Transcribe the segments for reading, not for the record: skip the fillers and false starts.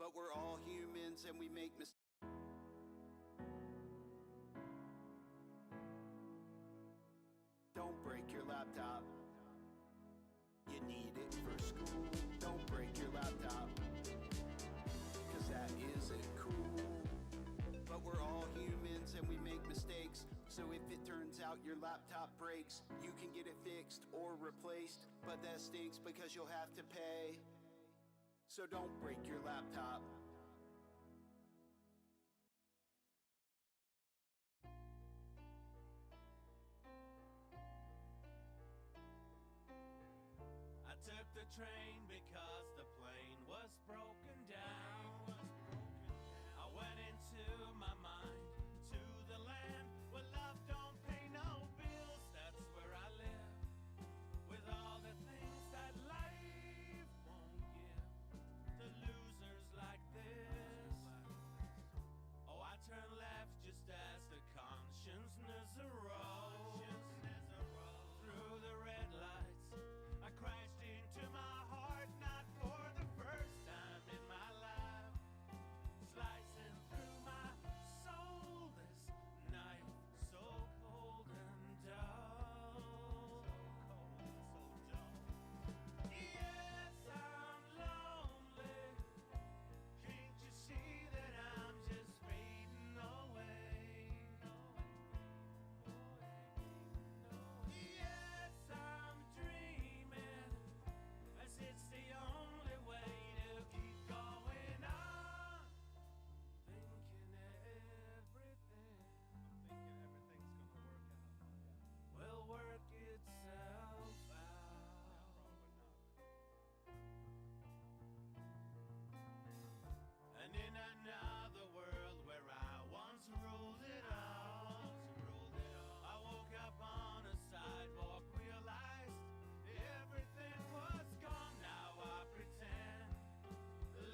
But we're all humans and we make mistakes. Don't break your laptop. You need it for school. Don't break your laptop, 'cause that isn't cool. But we're all humans and we make mistakes. So if it turns out your laptop breaks, you can get it fixed or replaced. But that stinks because you'll have to pay. So don't break your laptop. I took the train because the plane was broken down. I went into my mind to the land where love don't pay no bills. That's where I live with all the things that life won't give to losers like this. Oh, I turned left just as the consciousness arose. Through the red lights, I crashed into my heart, not for the first time in my life. Slicing through my soul, this knife so cold and dull. Yes, I'm lonely. Can't you see that I'm just fading away? Yes, I'm dreaming, as it's the only way to keep going on. Thinking everything's will work itself out. And in another world where I once ruled it all, I woke up on a sidewalk, realized everything was gone. Now I pretend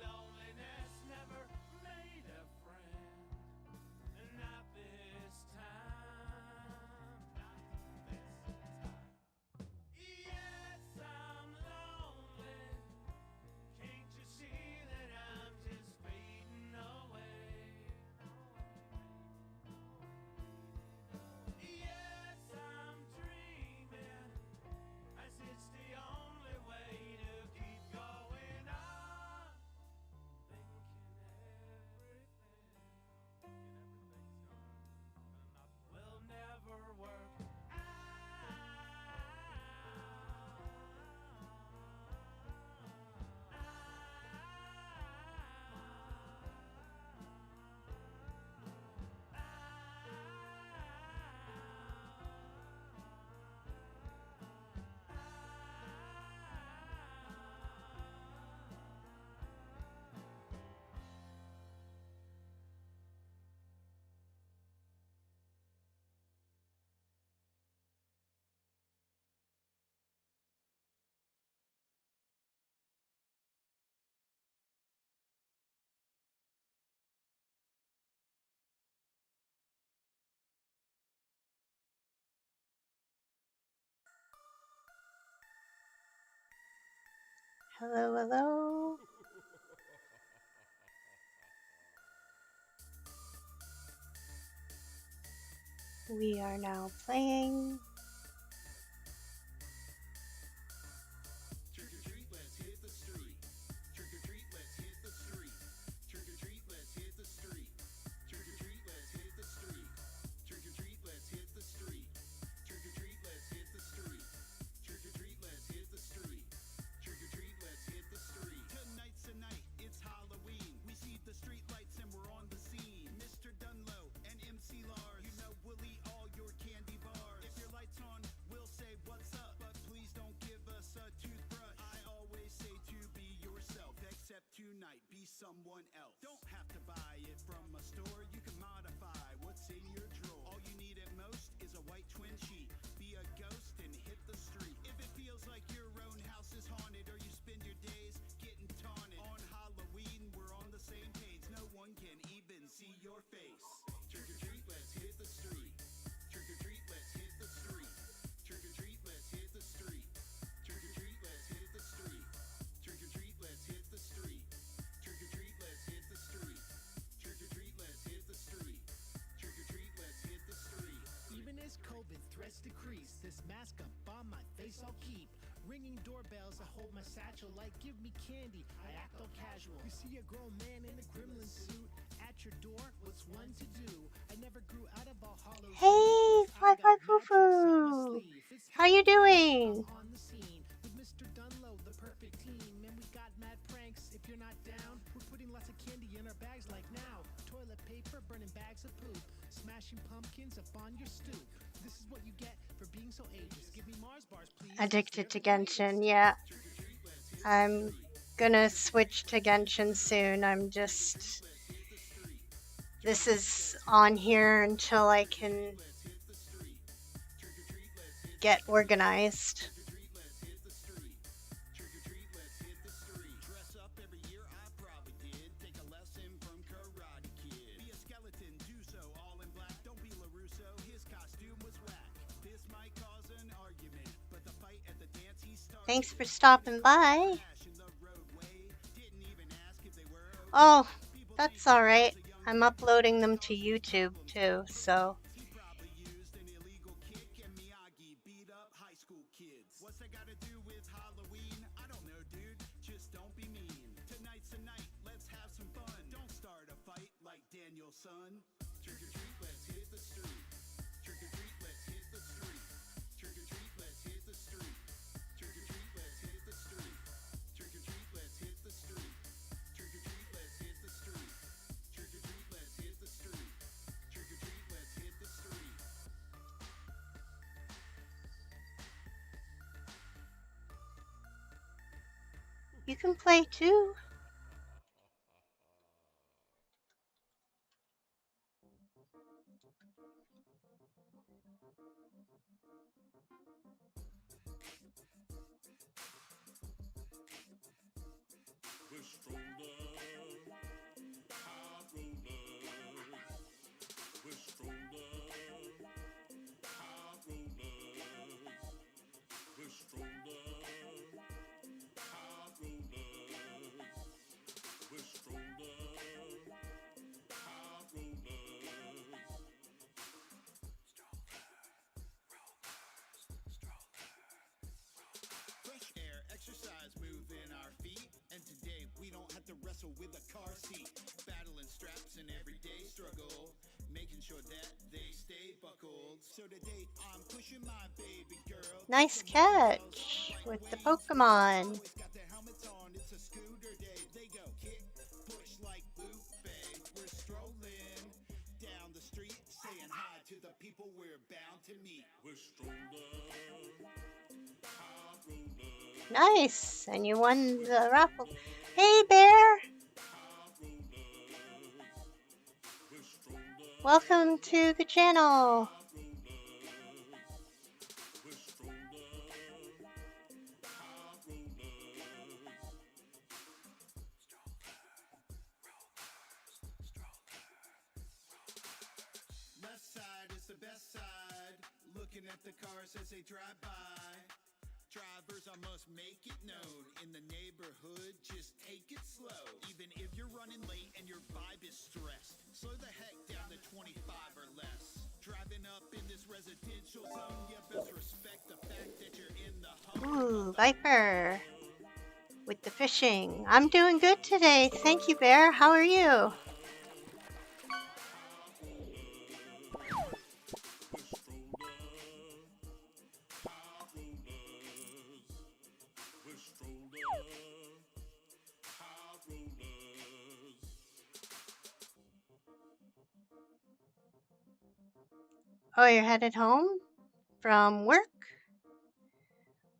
loneliness never made a friend. Not this time. Not this time. Yes, I'm lonely. Can't you see that I'm just fading away? Yes, I'm dreaming, as it's the only way to keep going on. Thinking everything will never work Hello, hello. We are now playing. Trick or treat, let's hit the street. Trick or treat, let's hit the street. Trick or treat, let's hit the street. Trick or treat, let's hit the street. Trick or treat, let's hit the street. Trick or treat, let's hit the street. Trick or treat, let's hit the street. Trick or treat, let's hit the street. Tonight's the night, it's Halloween. We see the street lights and we're on the scene. Mr. Dunlow and MC Lars, you know we'll eat all your candy bars. If your lights on, we'll say what's up, but please don't give us a toothbrush. I always say to be yourself, except tonight, be someone else. Don't have to buy it from a store, you can modify what's in your drawer. All you need at most is a white twin sheet. Be a ghost and hit the street. If it feels like your own house is haunted, or you spend your days getting taunted, on Halloween we're on the same page. No one can even see your face. Trick or treat, let's hit the street. Trick or treat, let's hit the street. Trick or treat, let's hit the street. Trick or treat, let's hit the street. Trick or treat, let's hit the street. Trick or treat, let's hit place I'll keep. Ringing doorbells, I hold my satchel like give me candy. I act all casual. You see a grown man in a gremlin suit at your door. What's one to do? I never grew out of all hollows. Hey, Fly Fly Foo Foo! How you doing? On the scene with Mr. Dunlow, the perfect team, and we got mad pranks. If you're not down, we're putting lots of candy in our bags like now. Toilet paper, burning bags of poop, smashing pumpkins up on your stoop. This is what you get for being so ageist. Give me Mars bars, please. Addicted to Genshin, yeah. I'm gonna switch to Genshin soon. This is on here until I can get organized. Dress up every year, I probably did. Take a lesson from Karate Kid. Be a skeleton, do so all in black. Don't be LaRusso, his costume was whack. This might cause an argument, but the fight at the dance he started. Thanks for stopping by. Oh, that's alright. I'm uploading them to YouTube too, so. He probably used an illegal kick and Miyagi beat up high school kids. What's that got to do with Halloween? I don't know, dude. Just don't be mean. Tonight's the night. Let's have some fun. Don't start a fight like Daniel's son. Trick or treat, let's hit the street. Trick or treat, let's hit the street. Trick or treat, let's hit the street. Trick or treat, let's hit the street. Trick or treat, let's hit the street. Trick or treat, let's hit the street. Trick or treat, let's hit the street. Trick or treat, let's hit the street. You can play too. We're stronger, high rollers. We're stronger, high rollers. We're stronger, high rollers. We're stronger, high rollers. Fresh air, exercise, moving our feet. And today we don't have to wrestle with a car seat. Battling straps and everyday struggle. Making sure that they stay buckled. So today I'm pushing my baby girl. Nice catch with the Pokemon. Always got their helmets on, it's a scooter day. They go kick, push like Lupe. We're strolling down the street, saying hi to the people we're bound to meet. We're stronger, high rollers. Nice, and you won the raffle. Hey, Bear. We're stronger, Welcome to the channel. we're stronger, high rollers. Left side is the best side. Looking at the cars as they drive by. Drivers, I must make it known. In the neighborhood, just take it slow. Even if you're running late and your vibe is stressed, slow the heck down to 25 or less. Driving up in this residential zone, you best respect the fact that you're in the Ooh, Viper with the fishing. I'm doing good today. Thank you, Bear. How are you? We're stronger, high rollers. Oh, you're headed home from work?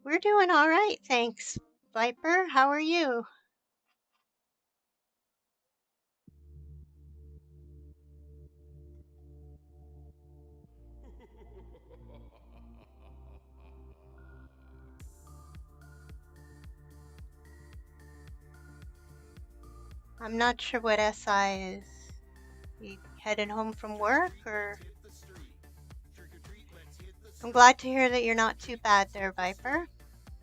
We're doing all right, thanks. Viper, how are you? I'm not sure what SI is. You headed home from work, or? I'm glad to hear that you're not too bad there, Viper.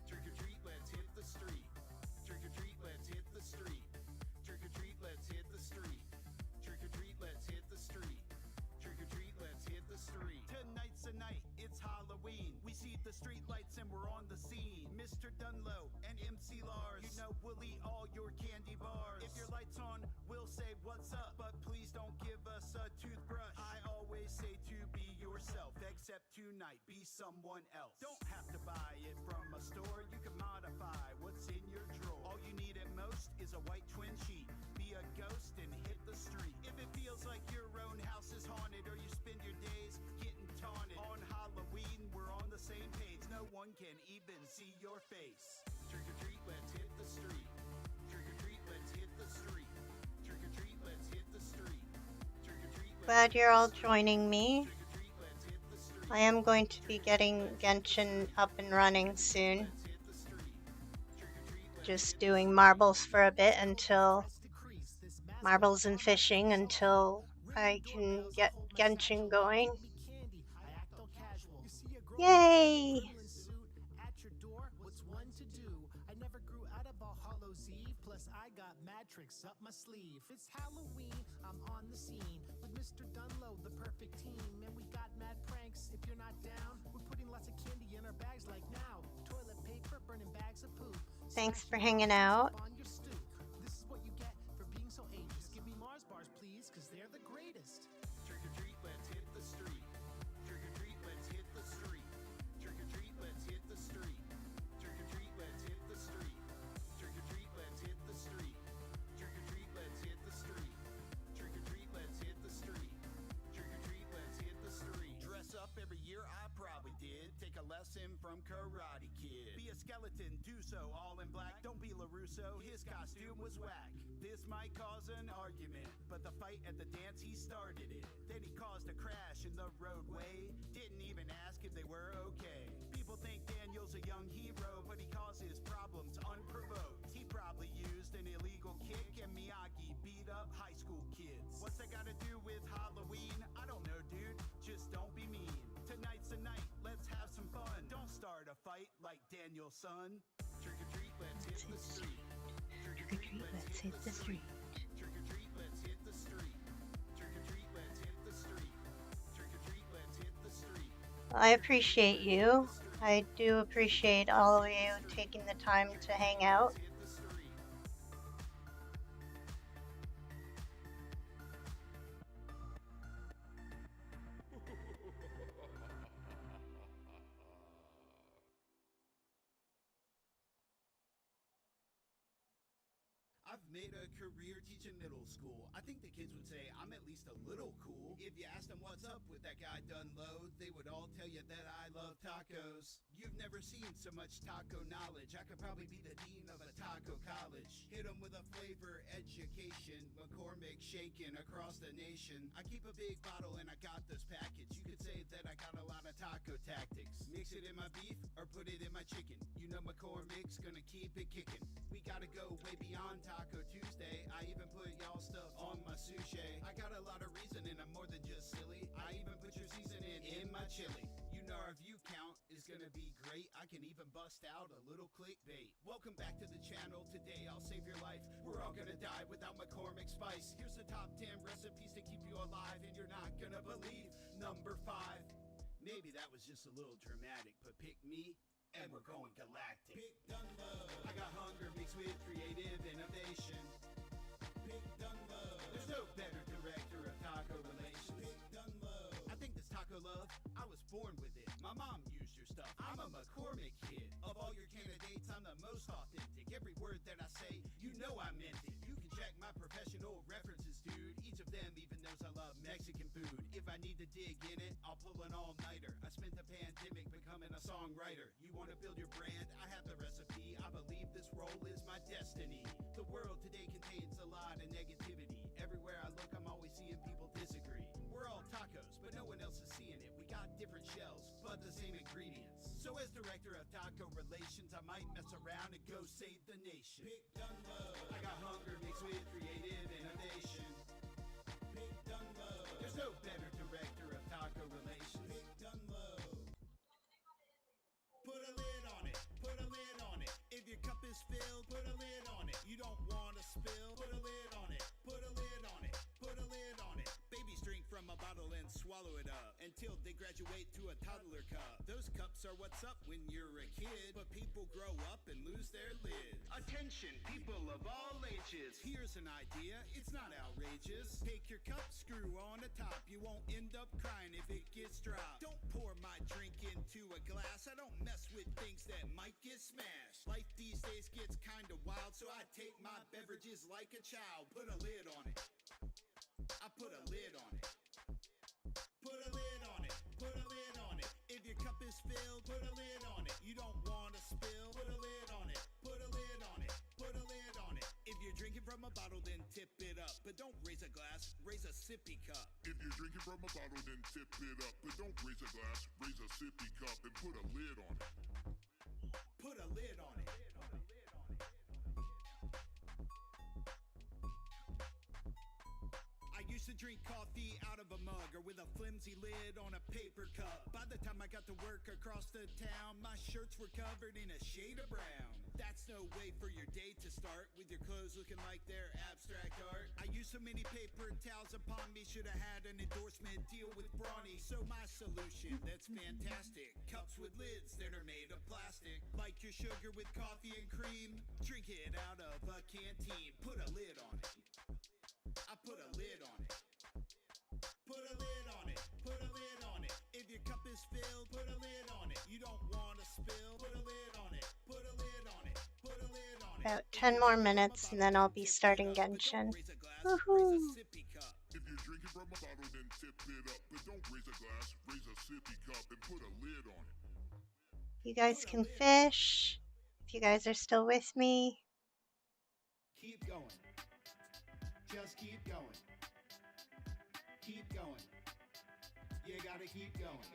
Trick or treat, let's hit the street. Trick or treat, let's hit the street. Trick or treat, let's hit the street. Trick or treat, let's hit the street. Trick or treat, let's hit the street. Tonight's the night, it's Halloween. We see the street lights and we're on the Dunlow and MC Lars. You know we'll eat all your candy bars. If your light's on, we'll say what's up, but please don't give us a toothbrush. I always say to be yourself, except tonight, be someone else. Don't have to buy it from a store, you can modify what's in your drawer. All you need at most is a white twin sheet. Be a ghost and hit the street. If it feels like your own house is haunted, or you spend your days getting taunted, on Halloween we're on the same page. No one can even see your face. Trick or treat, let's hit the street. Trick or treat, let's hit the street. Trick or treat, let's hit the street. Trick or treat, Glad you're all joining me. I am going to be getting Genshin up and running soon. Just doing marbles for a bit until marbles and fishing until I can get Genshin going. Yay! At your door, what's one to do? I never grew out of All Hallows Eve, plus I got mad tricks up my sleeve. It's Halloween, I'm on the scene with Mr. Dunlow, the perfect team, and we got mad pranks. If you're not down, we're putting lots of candy in our bags like now. Toilet paper, burning bags of poop. Thanks for hanging out. On your stoop. This is what you get for being so ageless. Give me Mars bars, please, cause they're the greatest. Trick or treat, let's hit the street. Trick or treat, let's hit the street. Trick or treat, let's hit the street. Trick or treat, let's hit the street. Trick or treat, let's hit the street. Trick or treat, let's hit the street. Trick or treat, let's hit the street. Trick or treat, let's hit the street. Dress up every year, I probably did. Take a lesson from Karate Kid. Be a skeleton, do so all in black. Don't be LaRusso, his costume was whack. This might cause an argument, but the fight at the dance, he started it. Then he caused a crash in the roadway. Didn't even ask if they were okay. People think Daniel's a young hero, but he causes problems unprovoked. He probably used an illegal kick, and Miyagi beat up high school kids. What's that gotta do with Halloween? I don't know, dude. Just don't be mean. Tonight's the night, let's have some fun. Don't start a fight like Daniel's son. Trick or treat, let's hit the street. Trick or treat, let's hit the street. Trick or treat, let's hit the street. Trick or treat, let's hit the street. Trick or treat, let's hit the street. I appreciate you. I do appreciate all of you taking the time to hang out. Hit the street. I've made a career teaching middle school. I think the kids would say I'm at least a little cool. If you asked them what's up with that guy Dunlow, they would all tell you that I love tacos. You've never seen so much taco knowledge. I could probably be the dean of a taco college. Hit them with a flavor education. McCormick shaking across the nation. I keep a big bottle and I got this package. You could say that I got a lot of taco tactics. Mix it in my beef or put it in my chicken. You know McCormick's gonna keep it kicking. We gotta go way beyond Taco Tuesday. I even put y'all stuff on my sushi. I got a lot of reason and I'm more than just silly. I even put your seasoning in my chili. You know our view count is gonna be great. I can even bust out a little clickbait. Welcome back to the channel. Today I'll save your life. We're all gonna die without McCormick spice. Here's the top 10 recipes to keep you alive, and you're not gonna believe. Number 5. Maybe that was just a little dramatic, but pick me and we're going galactic. Pick Dunlow. I got hunger mixed with creative innovation. Pick Dunlow. There's no better director of taco relations. Pick Dunlow. I think this taco love, I was born with it. My mom used your stuff. I'm a McCormick kid. Of all your candidates, I'm the most authentic. Every word that I say, you know I meant it. You can check my professional references, dude. Each of them even knows I love Mexican food. If I need to dig in it, I'll pull an all-nighter. I spent the pandemic becoming a songwriter. You want to build your brand? I have the recipe. I believe this role is my destiny. The world today contains a lot of negativity. Everywhere I look, I'm always seeing people disagree. We're all tacos, but no one else is seeing it. We got different shells, but the same ingredients. So as director of taco relations, I might mess around and go save the nation. Pick Dunlow. I got hunger mixed with creative innovation. Pick Dunlow. There's no better director of taco relations. Pick Dunlow. Put a lid on it. Put a lid on it. If your cup is filled, put a lid on it. You don't want to spill. Put a lid on it. Put a lid on it. Put a lid on it. Babies drink from a bottle and swallow it up. until they graduate to a toddler cup. Those cups are what's up when you're a kid, but people grow up and lose their lids. Attention, people of all ages. Here's an idea, it's not outrageous. Take your cup, screw on the top. You won't end up crying if it gets dropped. Don't pour my drink into a glass. I don't mess with things that might get smashed. Life these days gets kinda wild, so I take my beverages like a child. Put a lid on it. I put a lid on it. Put a lid on it. Put a lid on it. If your cup is filled, put a lid on it. You don't want to spill. Put a lid on it. Put a lid on it. Put a lid on it. If you're drinking from a bottle, then tip it up. But don't raise a glass, raise a sippy cup. If you're drinking from a bottle, then tip it up. But don't raise a glass, raise a sippy cup and put a lid on it. Put a lid on it. I used to drink coffee out of a mug or with a flimsy lid on a paper cup. By the time I got to work across the town, my shirts were covered in a shade of brown. That's no way for your day to start, with your clothes looking like they're abstract art. I used so many paper towels upon me, should have had an endorsement deal with Brawny. So my solution, that's fantastic, cups with lids that are made of plastic. Like your sugar with coffee and cream, drink it out of a canteen. Put a lid on it. I put a lid on it. Put a lid on it. Put a lid on it. If your cup is filled, put a lid on it. You don't want to spill. Put a lid on it. Put a lid on it. Put a lid on it. About 10 more minutes and then I'll be starting Genshin. Woohoo! If you're drinking from a bottle, then tip it up. But don't raise a glass, raise a sippy cup and put a lid on it. You guys can fish. If you guys are still with me. Keep going. Just keep going. Keep going. You gotta keep going.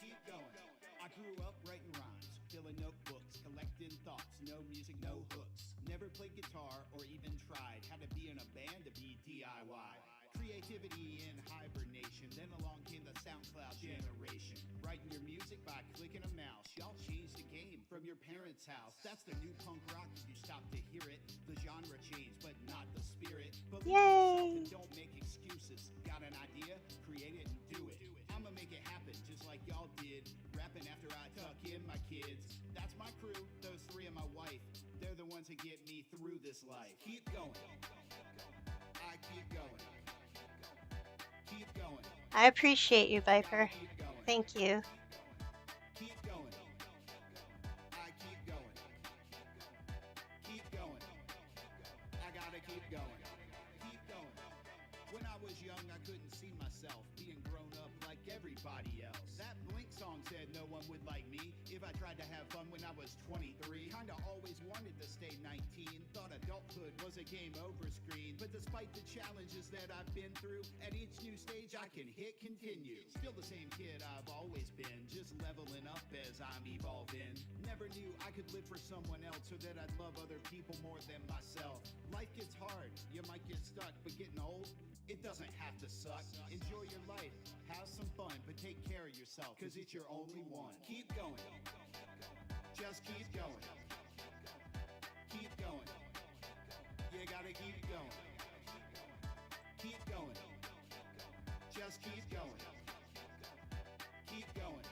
Keep going. I grew up writing rhymes, filling notebooks, collecting thoughts. No music, no hooks. Never played guitar or even tried. Had to be in a band to be DIY. Creativity in hibernation. Then along came the SoundCloud generation. Writing your music by clicking a mouse. Y'all changed the game from your parents' house. That's the new punk rock if you stop to hear it. The genre changed, but not the spirit. Believe in yourself and don't make excuses. Got an idea? Create it and do it. I'ma make it happen just like y'all did. Rapping after I tuck in my kids. That's my crew, those three and my wife. They're the ones that get me through this life. Keep going. I keep going. Keep going. I appreciate you, Viper. Thank you. Keep going. I keep going. Keep going. I gotta keep going. Keep going. When I was young, I couldn't see myself being grown up like everybody else. That Blink song said no one would like me if I tried to have fun when I was 23. Kinda always wanted to stay 19. Thought adulthood was a game over screen. But despite the challenges that I've been through, at each new stage I can hit continue. Still the same kid I've always been, just leveling up as I'm evolving. Never knew I could live for someone else, or that I'd love other people more than myself. Life gets hard, you might get stuck, but getting old, it doesn't have to suck. Enjoy your life, have some fun, but take care of yourself, cause it's your only one. Keep going. Just keep going. Keep going. You gotta keep going. Keep going. Just keep going. Keep going.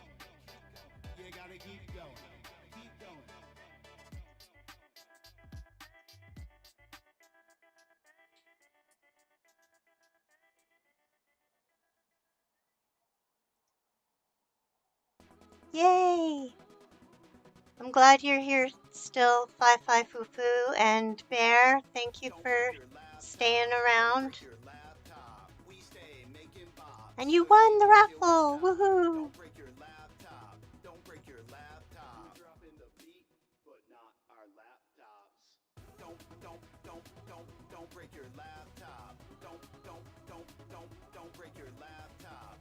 You gotta keep going. Keep going. Yay! I'm glad you're here still, Fi Fufu and Bear. Thank you for staying around. And you won the raffle! Woohoo! Don't break your laptop. Don't break your laptop. We're dropping the beat, but not our laptops. Don't break your laptop. Don't break your laptop.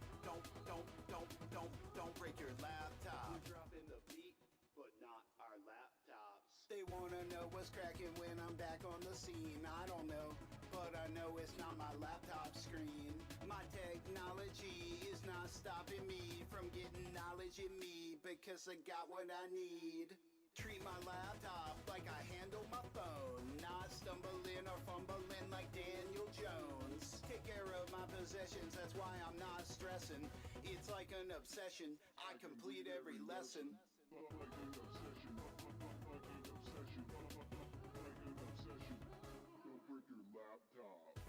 Don't break your laptop. We're dropping the beat, but not our laptops. They wanna know what's cracking when I'm back on the scene. I don't know, but I know it's not my laptop screen. My technology is not stopping me from getting knowledge in me, because I got what I need. Treat my laptop like I handle my phone, not stumbling or fumbling like Daniel Jones. Take care of my possessions. sessions, that's why I'm not stressing. It's like an obsession, I complete every lesson.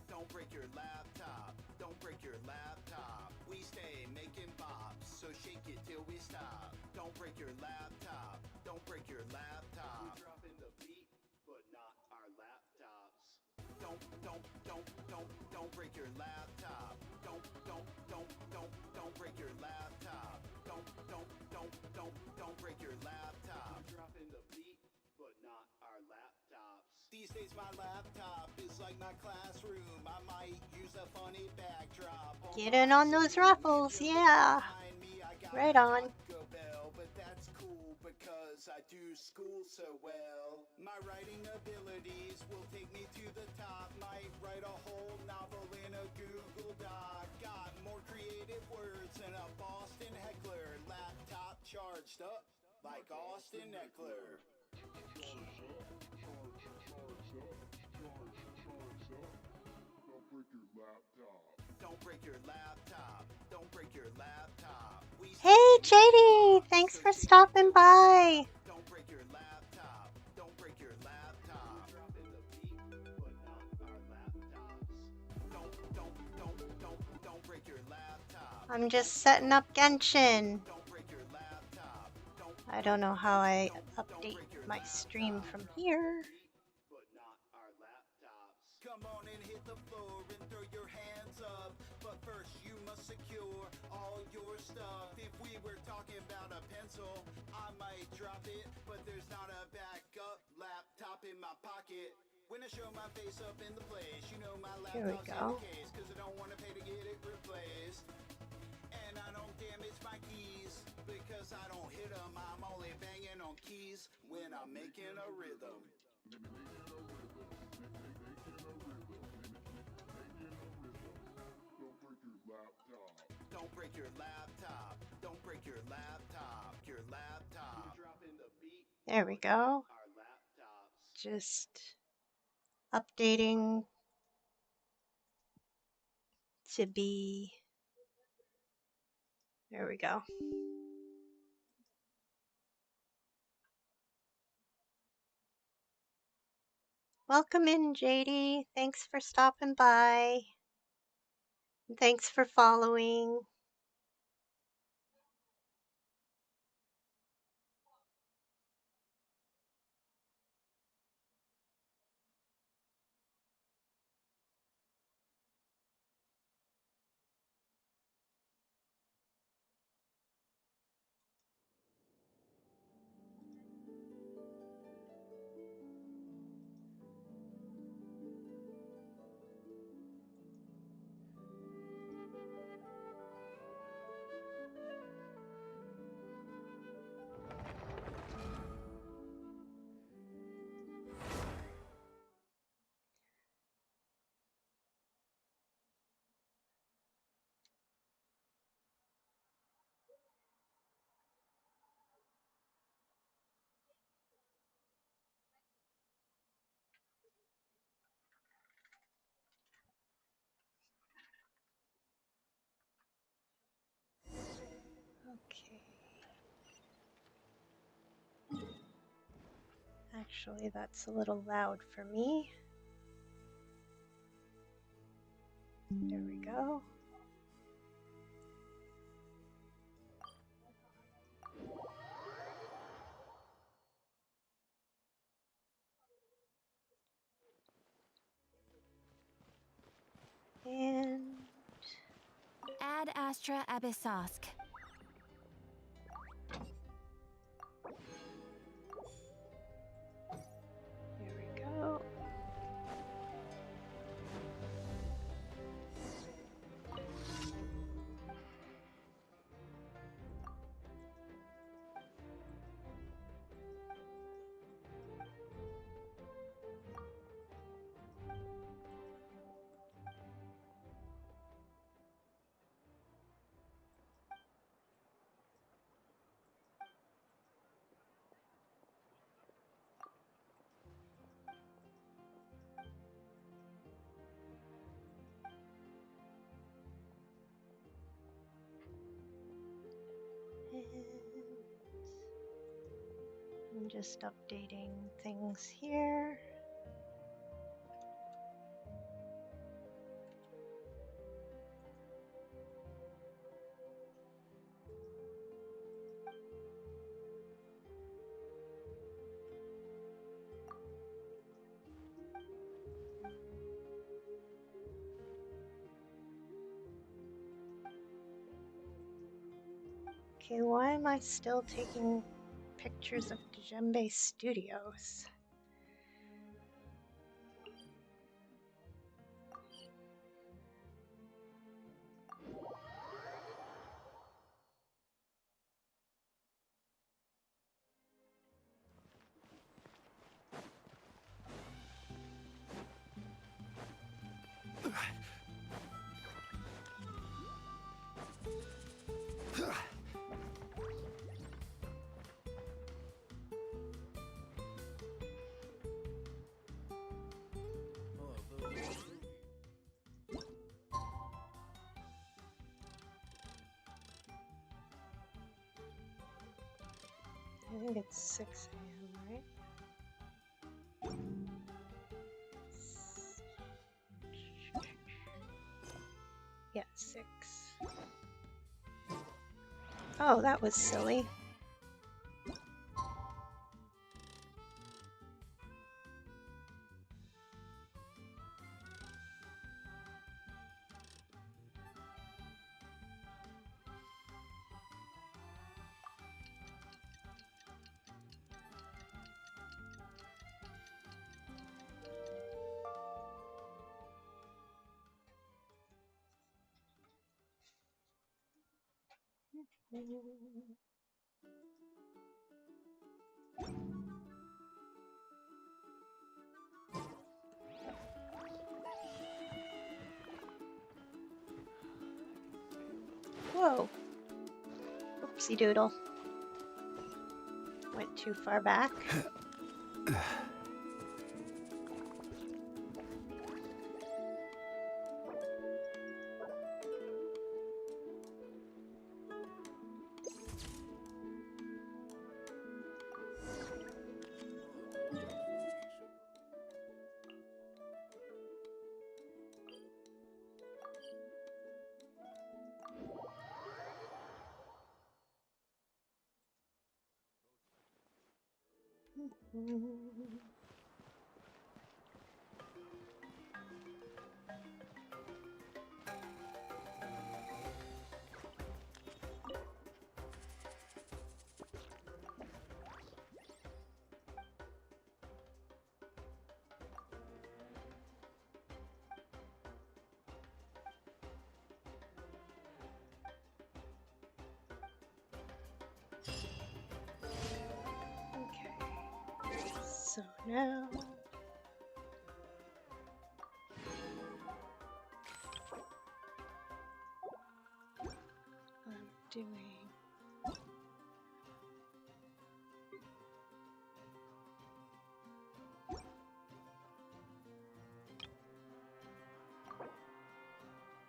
Don't break your laptop, don't break your laptop. We stay making bops, so shake it till we stop. Don't break your laptop, don't break your laptop. We're dropping the beat, but not our laptops. Don't break your laptop. Don't break your laptop. Don't break your laptop. We're dropping the beat, but not our laptops. These days my laptop is like my classroom. I might use a funny backdrop. Get in on those ruffles, yeah. Right on. But that's cool because I do school so well. My writing abilities will take me to the top. Might write a whole novel in a Google Doc. Got more creative words than a Boston heckler. Laptop charged up like Austin Eckler. Don't break your laptop. Don't break your laptop. Hey, JD, thanks for stopping by. Don't break your laptop. Don't break your laptop. Dropping the beat, but not our laptops. Don't break your laptop. I'm just setting up Genshin. Don't break your laptop. I don't know how I update my stream from here. But not our laptops. Come on and hit the floor and throw your hands up. But first you must secure all your stuff. If we were talking about a pencil, I might drop it, but there's not a backup laptop in my pocket. When I show my face up in the place, you know my Here we laptop's in go. the case, cause I don't want to pay to get it replaced. And I don't damage my keys, because I don't hit them. I'm only banging on keys when I'm making a rhythm. Don't break your laptop. Don't break your laptop. Your laptop. There we go. Our laptops. Just updating to be. There we go. Welcome in, JD. Thanks for stopping by. And thanks for following. Okay. Actually, that's a little loud for me. There we go. And Ad Astra Abyssosk. there we go. I'm just updating things here. Okay, why am I still taking pictures of Djembe Studios? I think it's 6 a.m., right? Yeah, 6. Oh, that was silly. Whoa. Oopsie doodle. Went too far back. So now I'm doing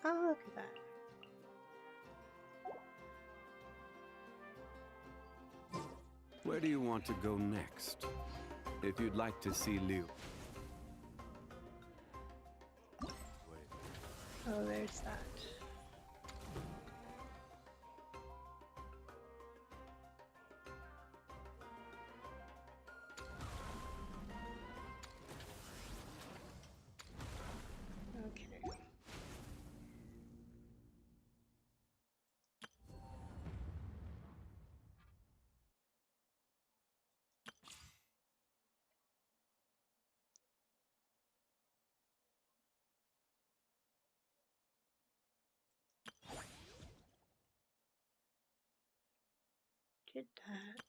oh, look at that. Where do you want to go next? If you'd like to see Liu. Oh, there's that. Okay. Did that.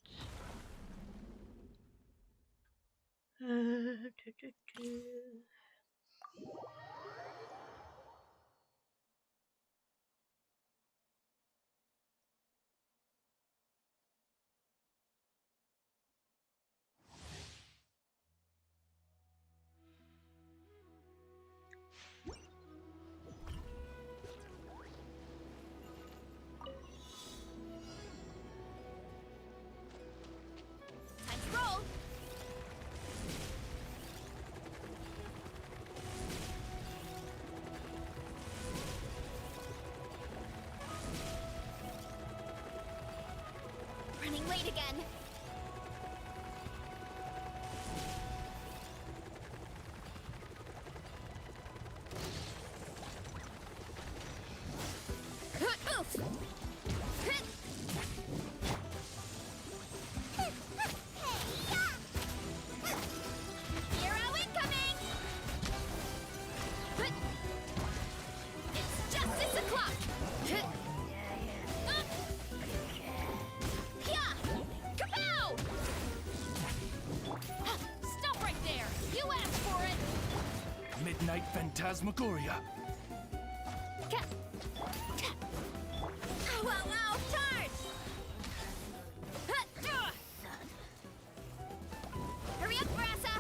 Do, do, do. Time to roll. being late again. Hero incoming! It's justice o'clock! Kapow! Stop right there! You asked for it! Midnight Phantasmagoria. Ow, ow, ow! Charge! Hurry up, Brassa!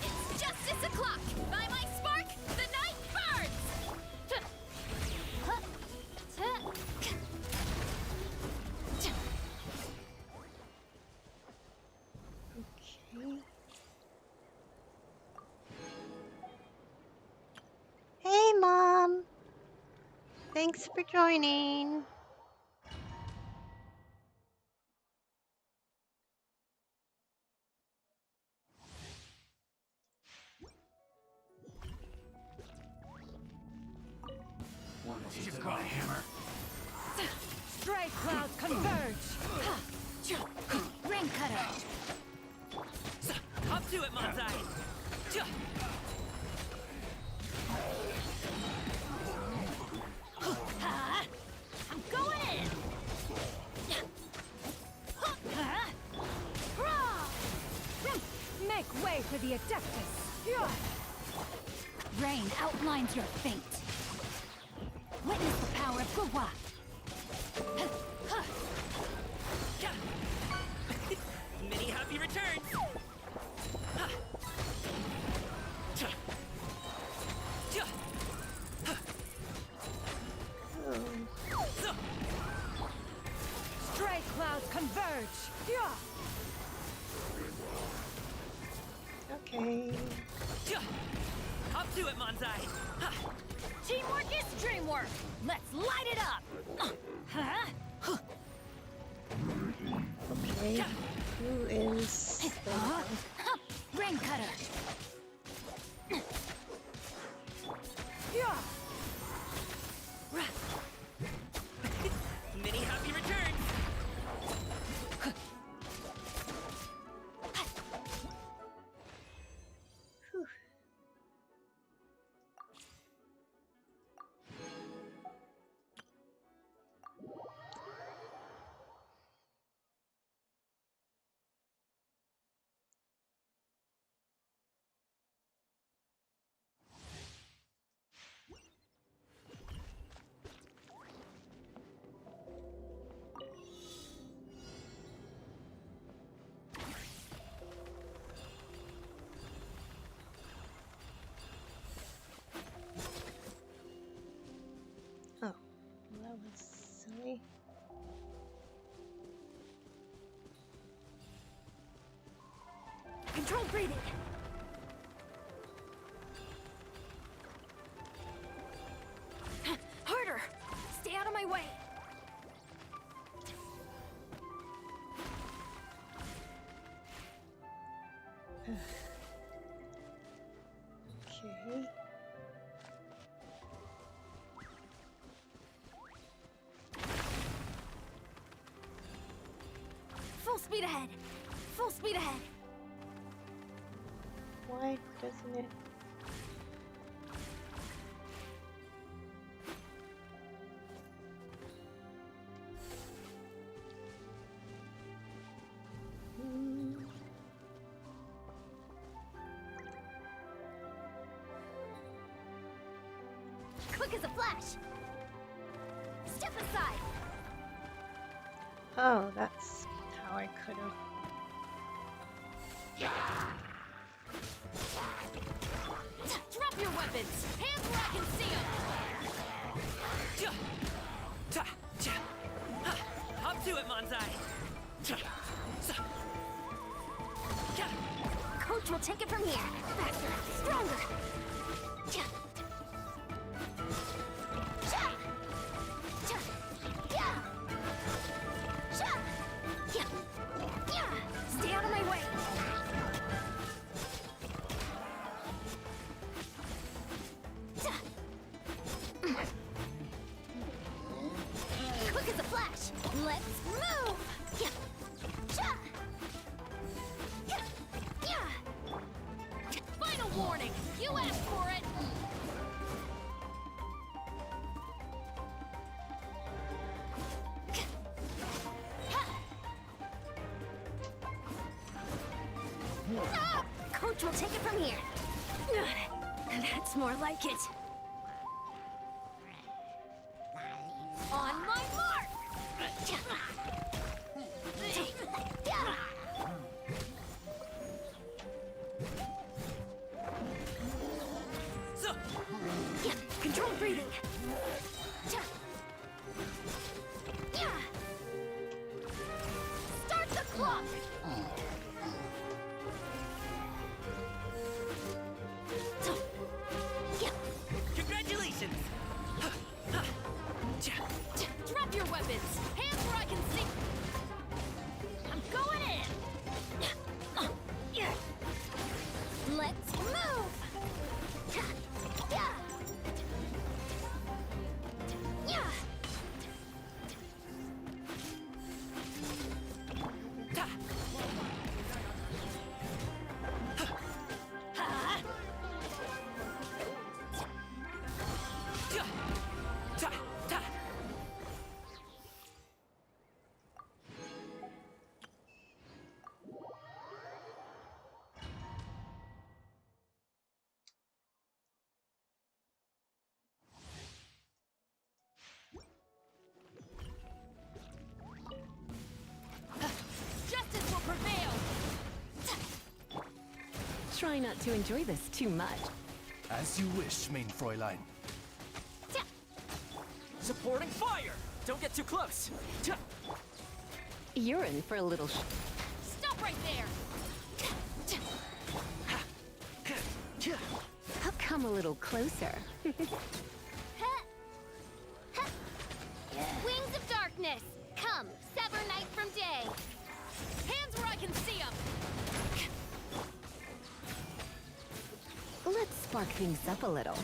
It's justice o'clock! By my spark, the night burns! Okay. Hey, Mom. Thanks for joining. You've got a hammer. Strike clouds converge! Ring cutter! Up to it, Manzai! I'm going in! Make way for the Adeptus! Rain outlines your fate. Witness the power of Gugwa! Many happy returns! Stray clouds converge! Okay. Up to it, Manzai! Teamwork is dreamwork! Let's light it up! Okay. Who is the Ring cutter! Many happy returns! Oh, that was silly. Control breathing! Harder! Stay out of my way! Okay. Full speed ahead! Full speed ahead! Why doesn't it? Quick as a flash! Step aside! Oh, that's how I could have. Drop your weapons! Hands where I can see them! Up to it, Manzai! Coach will take it from here! Faster! Stronger! take it from here. That's more like it. On my mark! So, Yeah, control breathing. Start the clock! congratulations. Drop your weapons! Hands where I can see! I'm going in! Let's move! Justice will prevail! Try not to enjoy this too much. As you wish, main Fräulein. Supporting fire. Don't get too close. You're in for a little Stop right there! I'll come a little closer. Wings of darkness! Come, sever night from day! Hands where I can see them! Let's spark things up a little.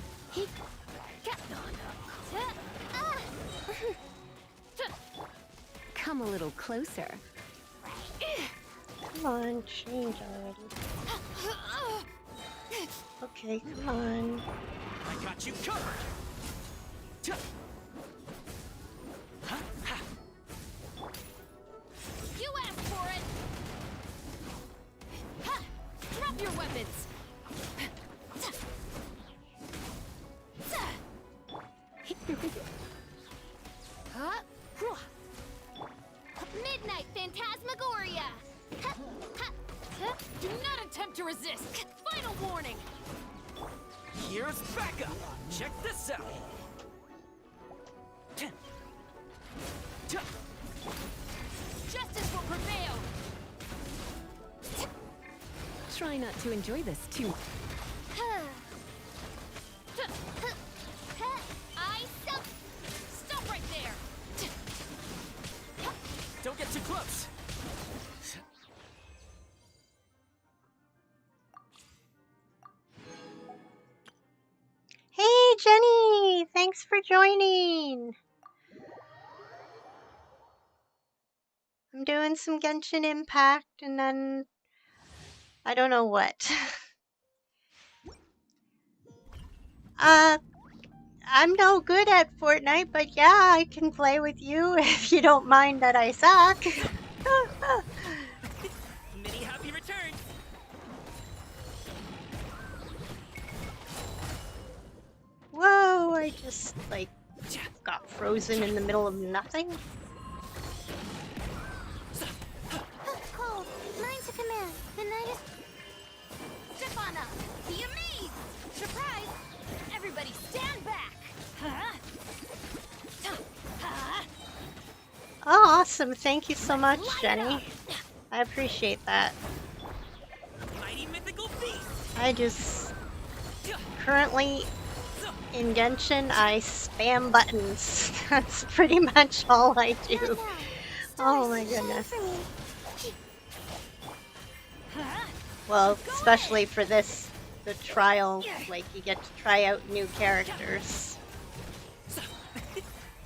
Come a little closer. Come on, change already. Okay, come on. I got you covered. You asked for it! Ha! Drop your weapons! Midnight Phantasmagoria! Do not attempt to resist! Final warning! Here's backup. Check this out. Justice will prevail! Try not to enjoy this too much. Stop right there! Don't get too close. Hey, Jenny! Thanks for joining. I'm doing some Genshin Impact and then I don't know what. I'm no good at Fortnite, but yeah, I can play with you if you don't mind that I suck. Many happy returns. Whoa, I just, like, got frozen in the middle of nothing. Cold, mine to command. The night is... Stefana, be amazed! Surprise! Everybody stand back! Oh, awesome. Thank you so much, Jenny. I appreciate that. Mighty mythical beast. I just... Currently, in Genshin, I spam buttons. That's pretty much all I do. Oh my goodness. Well, especially for this, the trial, like, you get to try out new characters.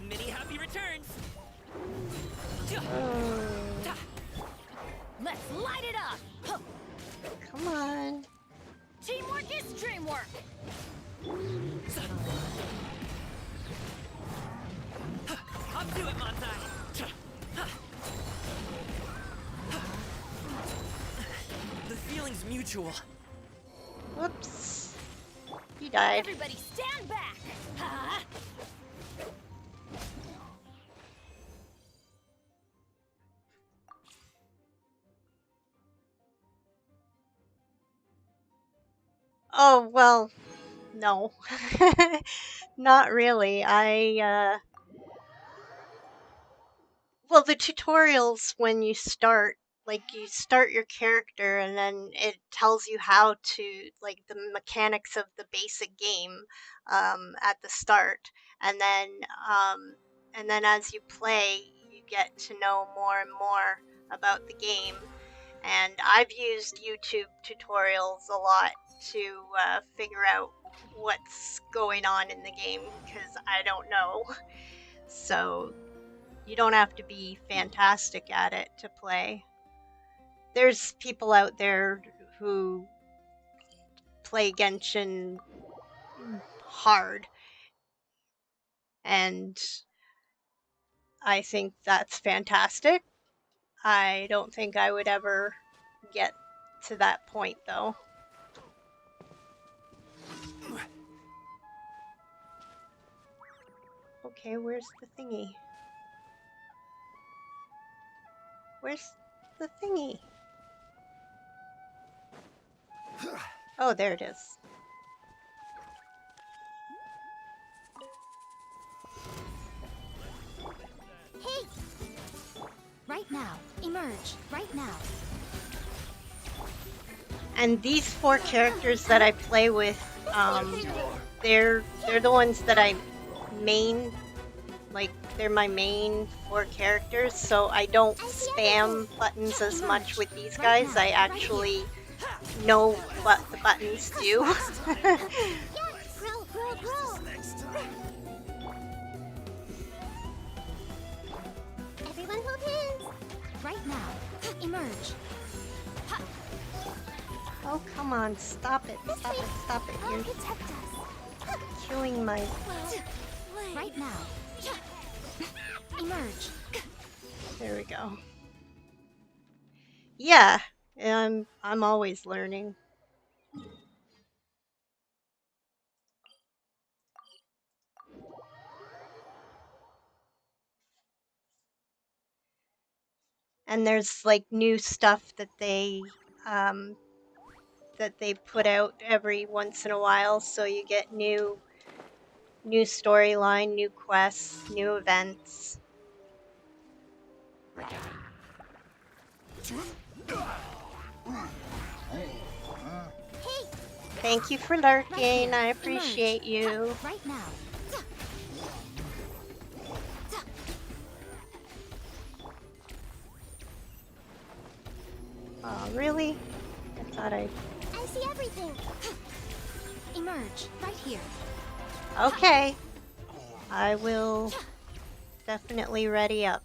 Many happy returns. Let's light it up! Come on. Teamwork is dreamwork! Up to it, Manzai. The feeling's mutual. Whoops. You died. Everybody stand back! Huh? Oh, well, no. Not really. Well, the tutorials when you start, like you start your character and then it tells you how to, like the mechanics of the basic game at the start. And then, and then as you play, you get to know more and more about the game. And I've used YouTube tutorials a lot to figure out what's going on in the game because I don't know. So you don't have to be fantastic at it to play. There's people out there who play Genshin hard, and I think that's fantastic. I don't think I would ever get to that point, though. Okay, where's the thingy? Where's the thingy? Oh, there it is. Hey! Right now. Emerge. Right now. And these 4 characters that I play with, they're the ones that I main, like they're my main 4 characters, so I don't spam buttons as much with these guys. I actually know what the buttons do. Everyone hold hands. Right now. Emerge. Oh, come on, stop it, stop it, stop it. You're Protect us. killing my... Right now. Emerge. There we go. Yeah, I'm always learning. And there's like new stuff that they put out every once in a while, so you get new storyline, new quests, new events. Thank you for lurking. I appreciate you. Right now. Oh, really? I thought I see everything. Emerge right here. Okay. I will definitely ready up.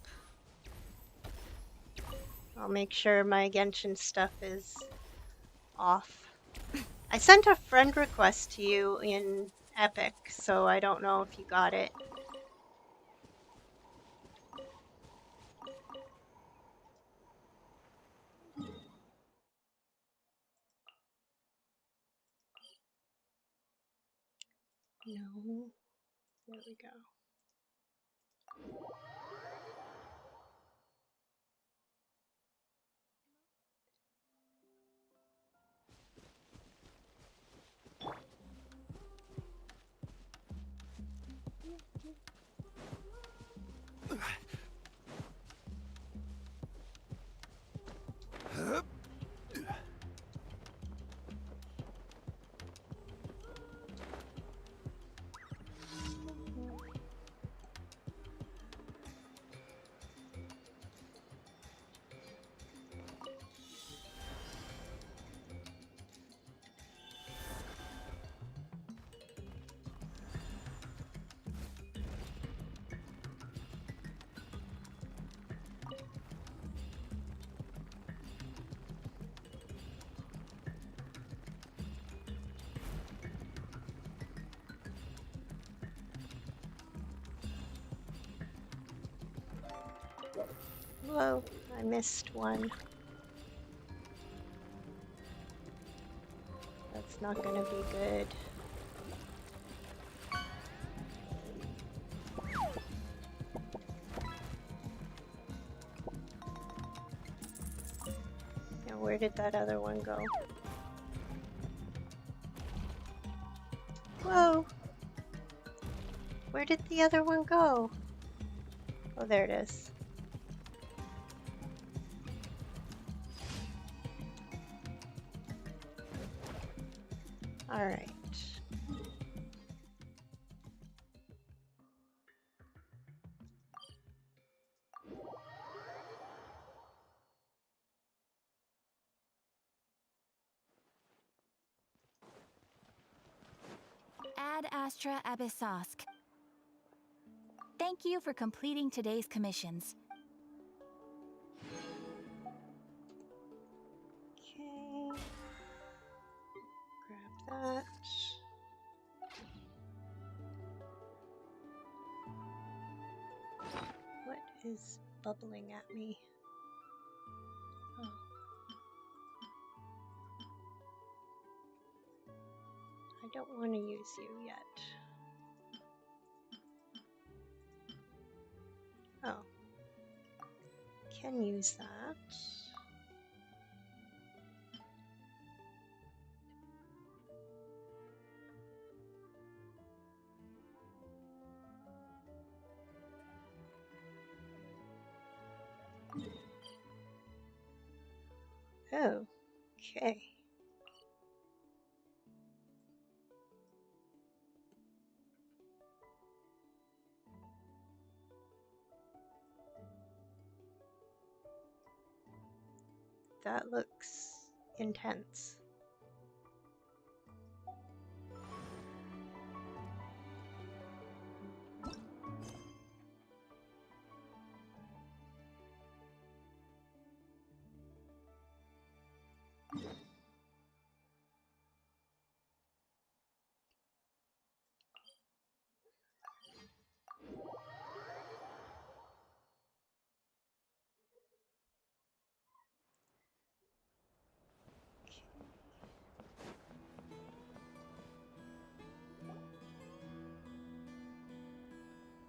I'll make sure my Genshin stuff is off. I sent a friend request to you in Epic, so I don't know if you got it. No. There we go. Whoa, I missed one. That's not gonna be good. Now, where did that other one go? Whoa! Where did the other one go? Oh, there it is. All right. Ad Astra Abyssosk. Thank you for completing today's commissions. Okay. Grab that. What is bubbling at me? Oh. I don't want to use you yet. Oh. Can use that. Oh, okay. That looks intense.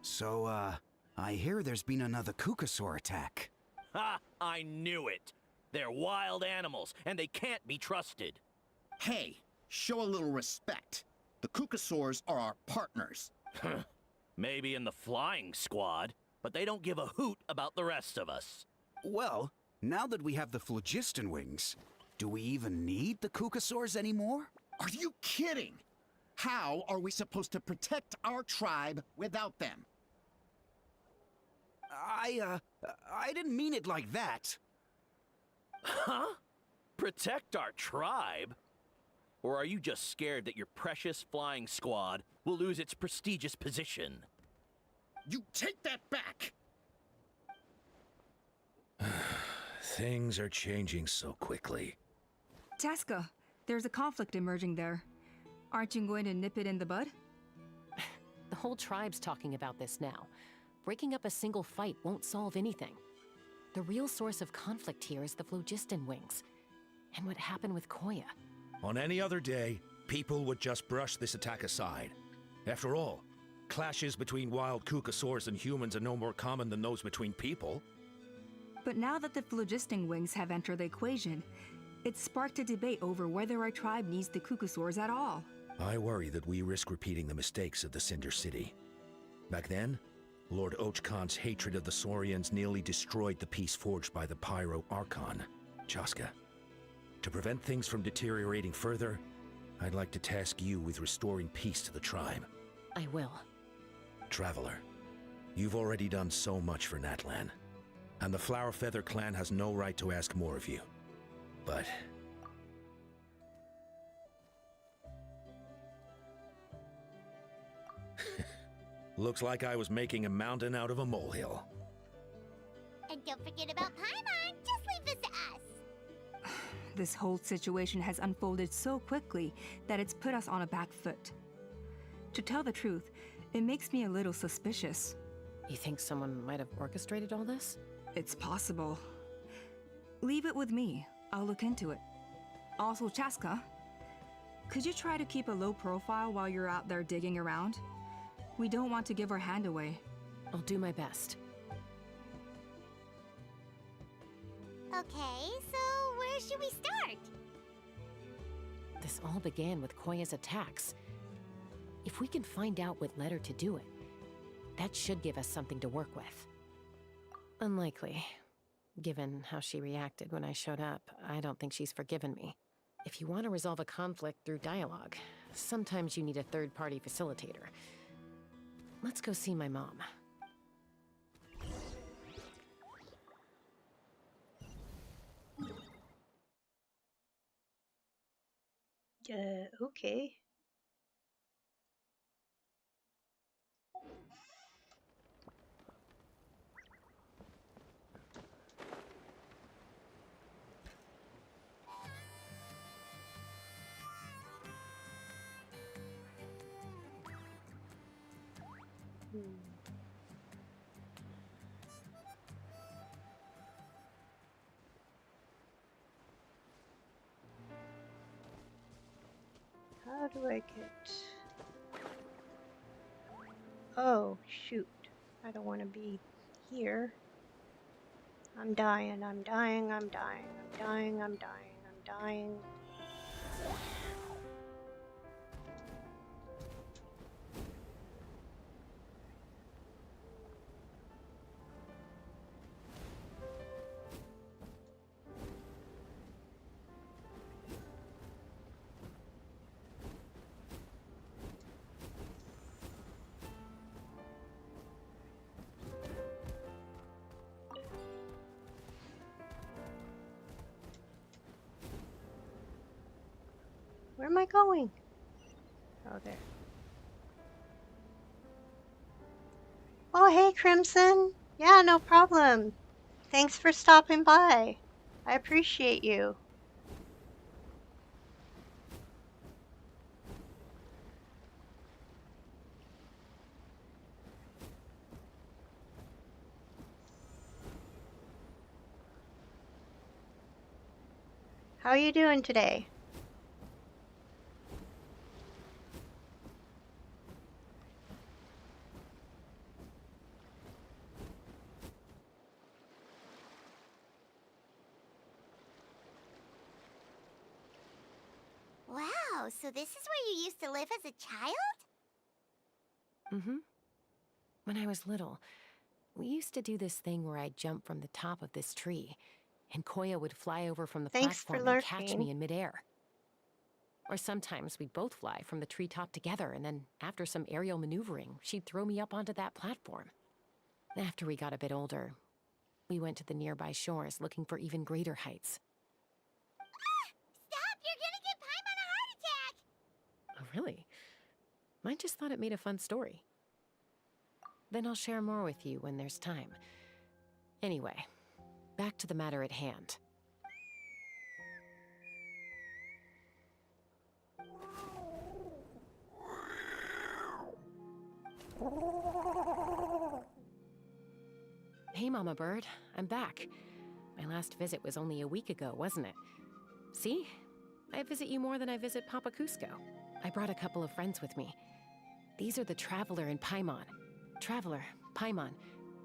So, I hear there's been another Kukasaur attack. Ha! I knew it! They're wild animals, and they can't be trusted. Hey, show a little respect. The Kukasaurs are our partners. Maybe in the flying squad, but they don't give a hoot about the rest of us. Well, now that we have the phlogiston wings, do we even need the Kukasaurs anymore? Are you kidding? How are we supposed to protect our tribe without them? I didn't mean it like that. Huh? Protect our tribe? Or are you just scared that your precious flying squad will lose its prestigious position? You take that back! Things are changing so quickly. Chaska, there's a conflict emerging there. Aren't you going to nip it in the bud? The whole tribe's talking about this now. Breaking up a single fight won't solve anything. The real source of conflict here is the phlogiston wings, and what happened with Koya. On any other day, people would just brush this attack aside. After all, clashes between wild Kukasaurs and humans are no more common than those between people. But now that the phlogiston wings have entered the equation, it's sparked a debate over whether our tribe needs the Kukasaurs at all. I worry that we risk repeating the mistakes of the Cinder City. Back then, Lord Ochkan's hatred of the Saurians nearly destroyed the peace forged by the Pyro Archon, Chaska. To prevent things from deteriorating further, I'd like to task you with restoring peace to the tribe. I will. Traveler, you've already done so much for Natlan, and the Flower Feather clan has no right to ask more of you. But looks like I was making a mountain out of a molehill. And don't forget about Paimon. Just leave this to us. This whole situation has unfolded so quickly that it's put us on a back foot. To tell the truth, it makes me a little suspicious. You think someone might have orchestrated all this? It's possible. Leave it with me. I'll look into it. Also, Chaska, Could you try to keep a low profile while you're out there digging around? We don't want to give our hand away. I'll do my best. Okay, so where should we start? This all began with Koya's attacks. If we can find out what led her to do it, that should give us something to work with. Unlikely. Given how she reacted when I showed up, I don't think she's forgiven me. If you want to resolve a conflict through dialogue, sometimes you need a third-party facilitator. Let's go see my mom. Okay. How do I get... Oh, shoot. I don't want to be here. I'm dying, I'm dying, I'm dying, I'm dying, I'm dying, I'm dying. Where am I going? Oh, there. Oh, hey, Crimson. Yeah, no problem. Thanks for stopping by. I appreciate you. How are you doing today? Wow, so this is where you used to live as a child? Mm-hmm. When I was little, we used to do this thing where I'd jump from the top of this tree, and Koya would fly over from the Thanks for platform and catch lurking. me in midair. Or sometimes we'd both fly from the treetop together, and then after some aerial maneuvering, she'd throw me up onto that platform. After we got a bit older, we went to the nearby shores looking for even greater heights. Stop! You're gonna give Paimon a heart attack! Oh, really? I just thought it made a fun story. Then I'll share more with you when there's time. Anyway, back to the matter at hand. Hey, Mama Bird. I'm back. My last visit was only a week ago, wasn't it? See? I visit you more than I visit Papa Cusco. I brought a couple of friends with me. These are the Traveler and Paimon. Traveler, Paimon.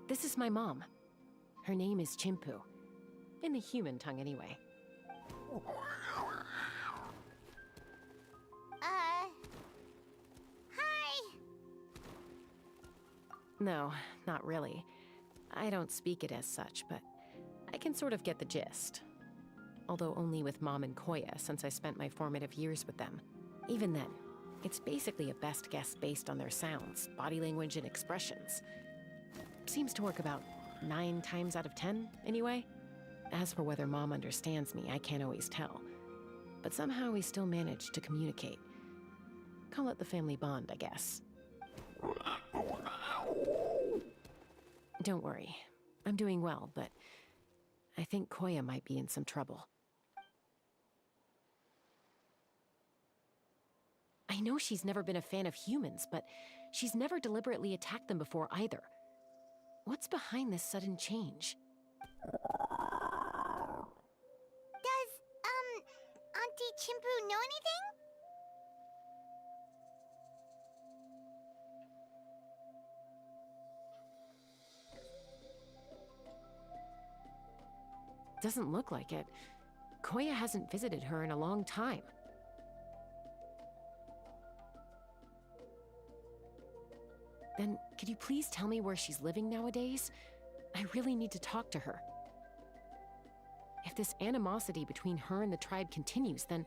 This is my mom. Her name is Chimpu. In the human tongue, anyway. Hi! No, not really. I don't speak it as such, but I can sort of get the gist. Although only with Mom and Koya, since I spent my formative years with them. Even then, it's basically a best guess based on their sounds, body language, and expressions. Seems to work about 9 times out of 10, anyway. As for whether Mom understands me, I can't always tell. But somehow we still manage to communicate. Call it the family bond, I guess. Don't worry. I'm doing well, but I think Koya might be in some trouble. I know she's never been a fan of humans, but she's never deliberately attacked them before either. What's behind this sudden change? Does, Auntie Chimpu know anything? Doesn't look like it. Koya hasn't visited her in a long time. Then, could you please tell me where she's living nowadays? I really need to talk to her. If this animosity between her and the tribe continues, then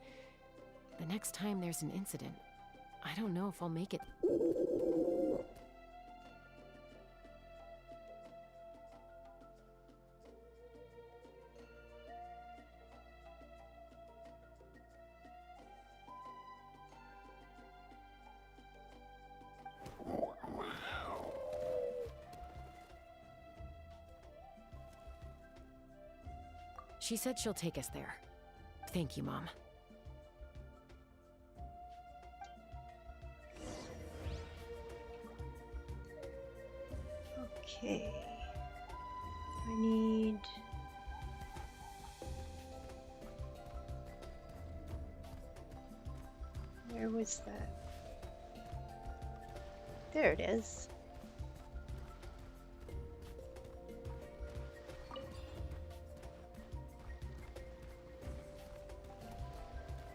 the next time there's an incident, I don't know if I'll make it. She said she'll take us there. Thank you, Mom. Okay. I need... Where was that? There it is.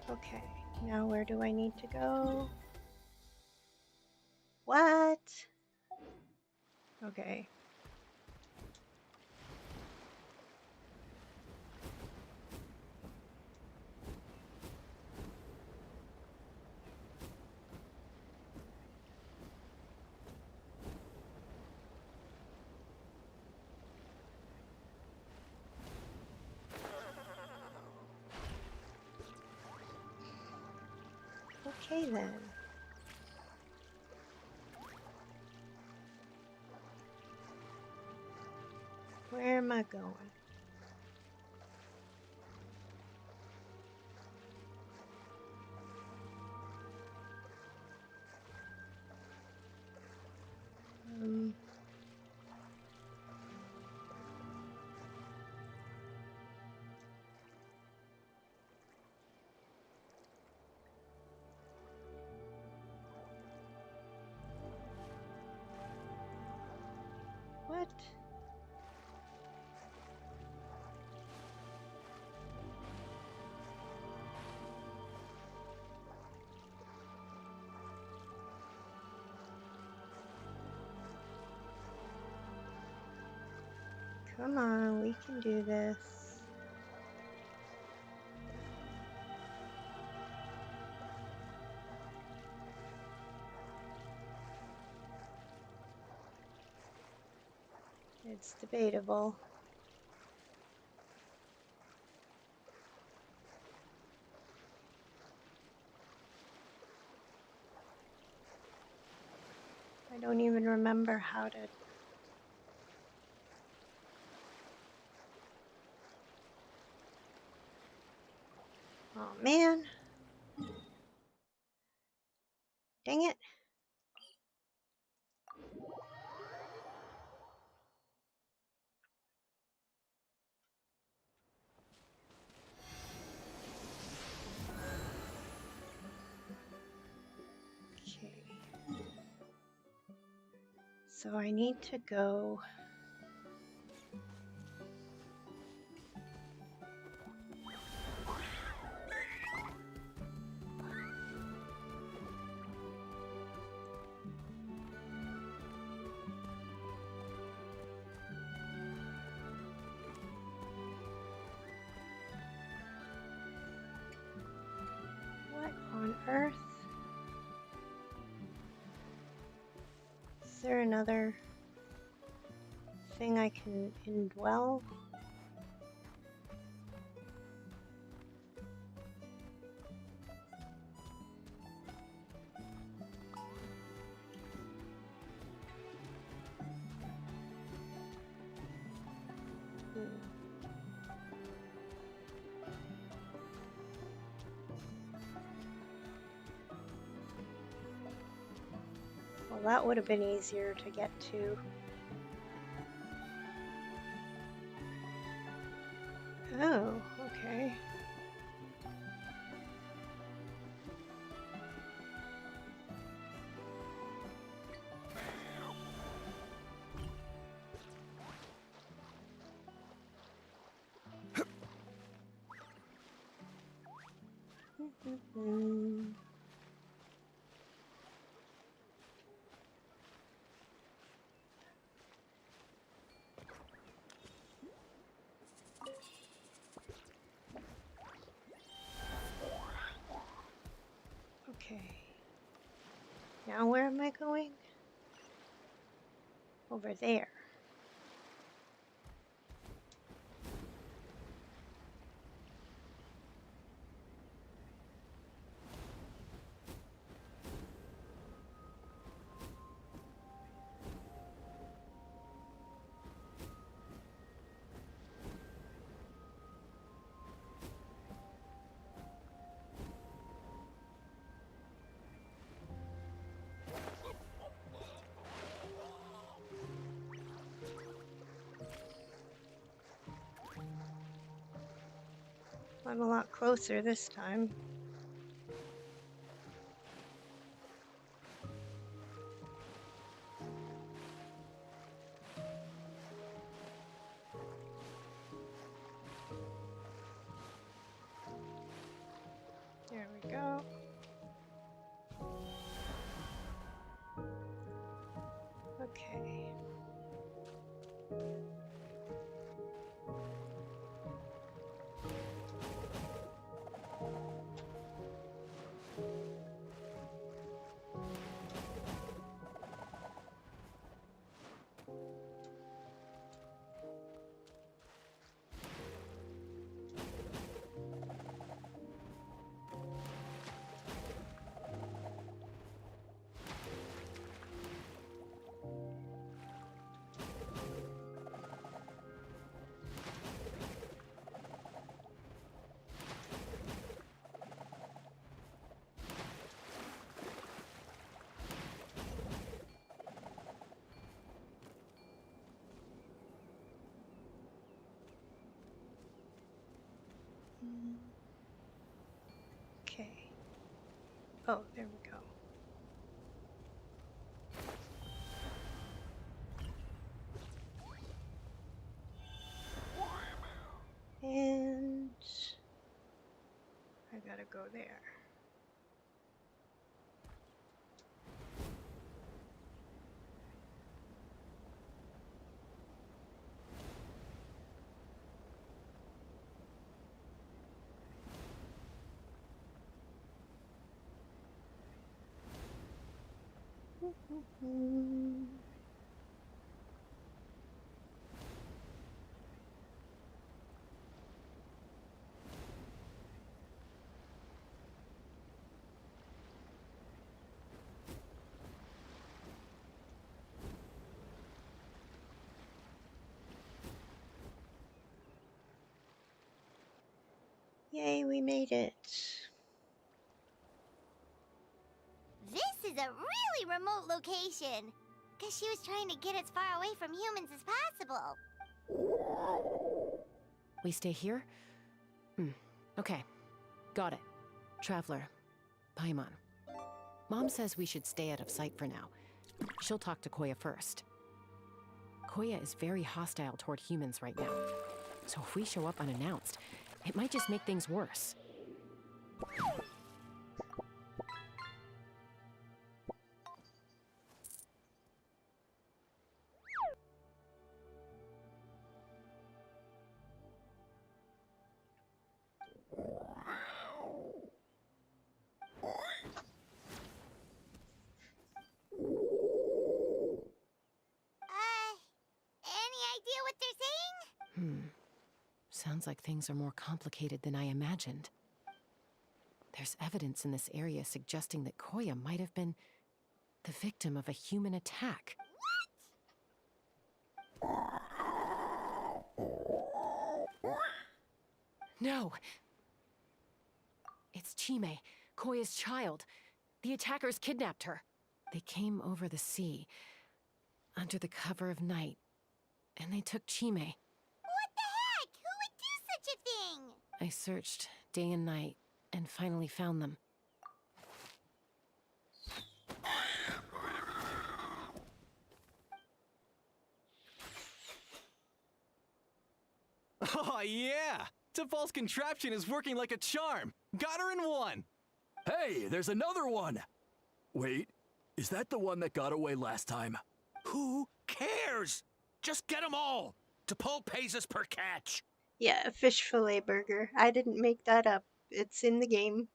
Okay, now where do I need to go? What? Okay. Okay then. Where am I going? What? Come on, we can do this. It's debatable. I don't even remember how to... Oh man. Dang it. Okay. So I need to go... What on earth? Is there another thing I can indwell? Well, that would have been easier to get to. Oh, okay. Mm-hmm. Okay. Now where am I going? Over there. I'm a lot closer this time. There we go. Okay. Okay. Oh, there we go. And I gotta go there. Yay, we made it. This is a really remote location. Guess she was trying to get as far away from humans as possible. We stay here? Okay. Got it. Traveler. Paimon. Mom says we should stay out of sight for now. She'll talk to Koya first. Koya is very hostile toward humans right now. So if we show up unannounced, it might just make things worse. Any idea what they're saying? Sounds like things are more complicated than I imagined. There's evidence in this area suggesting that Koya might have been the victim of a human attack. No! It's Chime, Koya's child. The attackers kidnapped her. They came over the sea, under the cover of night, and they took Chime. What the heck? Who would do such a thing? I searched day and night, and finally found them. Oh, yeah! T'Pol's contraption is working like a charm! Got her in one! Hey, there's another one! Wait, is that the one that got away last time? Who cares? Just get them all. T'Pol pays us per catch. Yeah, a fish fillet burger. I didn't make that up. It's in the game.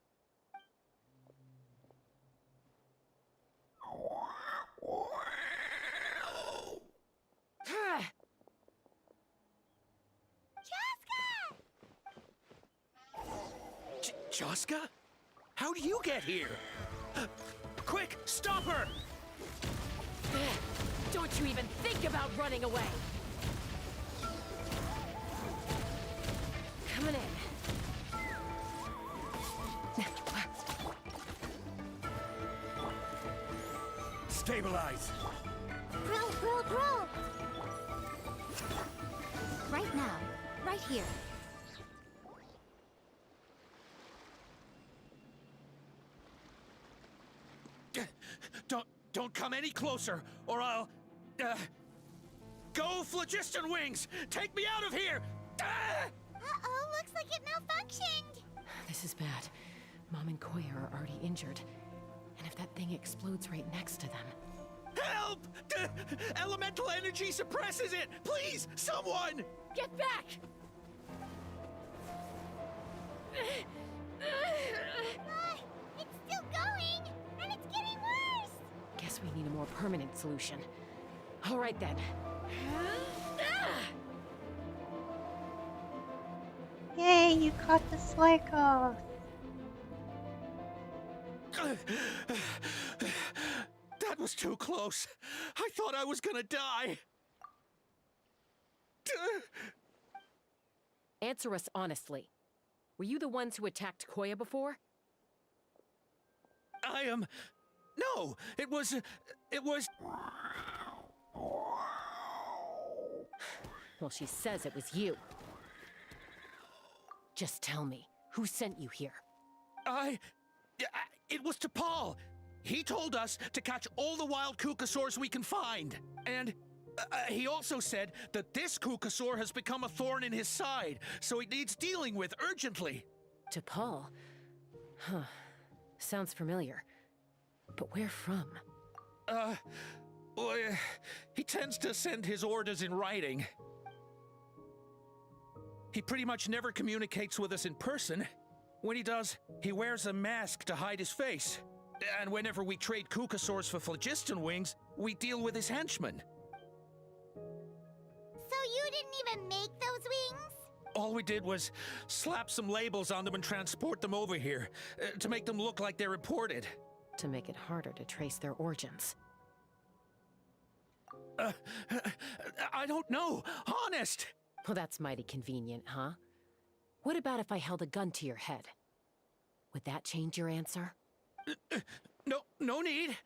Joska? How do you get here? Quick, stop her! Don't you even think about running away! Coming in. Stabilize! Roll. Right now. Right here. Don't come any closer, or I'll... Go, Phlogiston Wings! Take me out of here! Uh-oh, looks like it malfunctioned. This is bad. Mom and Koya are already injured. And if that thing explodes right next to them... Help! Elemental energy suppresses it! Please, someone! Get back! It's still going, and it's getting worse. Guess we need a more permanent solution. All right then. Yay, you caught the Slykoth. That was too close. I thought I was gonna die. Answer us honestly. Were you the ones who attacked Koya before? I am... No, it was... Well, she says it was you. Just tell me, who sent you here? It was T'Pol. He told us to catch all the wild Kukasaurs we can find. And he also said that this Kukasaur has become a thorn in his side, so it needs dealing with urgently. T'Pol? Huh. Sounds familiar. But where from? Well, he tends to send his orders in writing. He pretty much never communicates with us in person. When he does, he wears a mask to hide his face. And whenever we trade Kukasaurs for Phlogiston Wings, we deal with his henchmen. So you didn't even make those wings? All we did was slap some labels on them and transport them over here, to make them look like they're imported. To make it harder to trace their origins. I don't know, honest! Well, that's mighty convenient, huh? What about if I held a gun to your head? Would that change your answer? No need.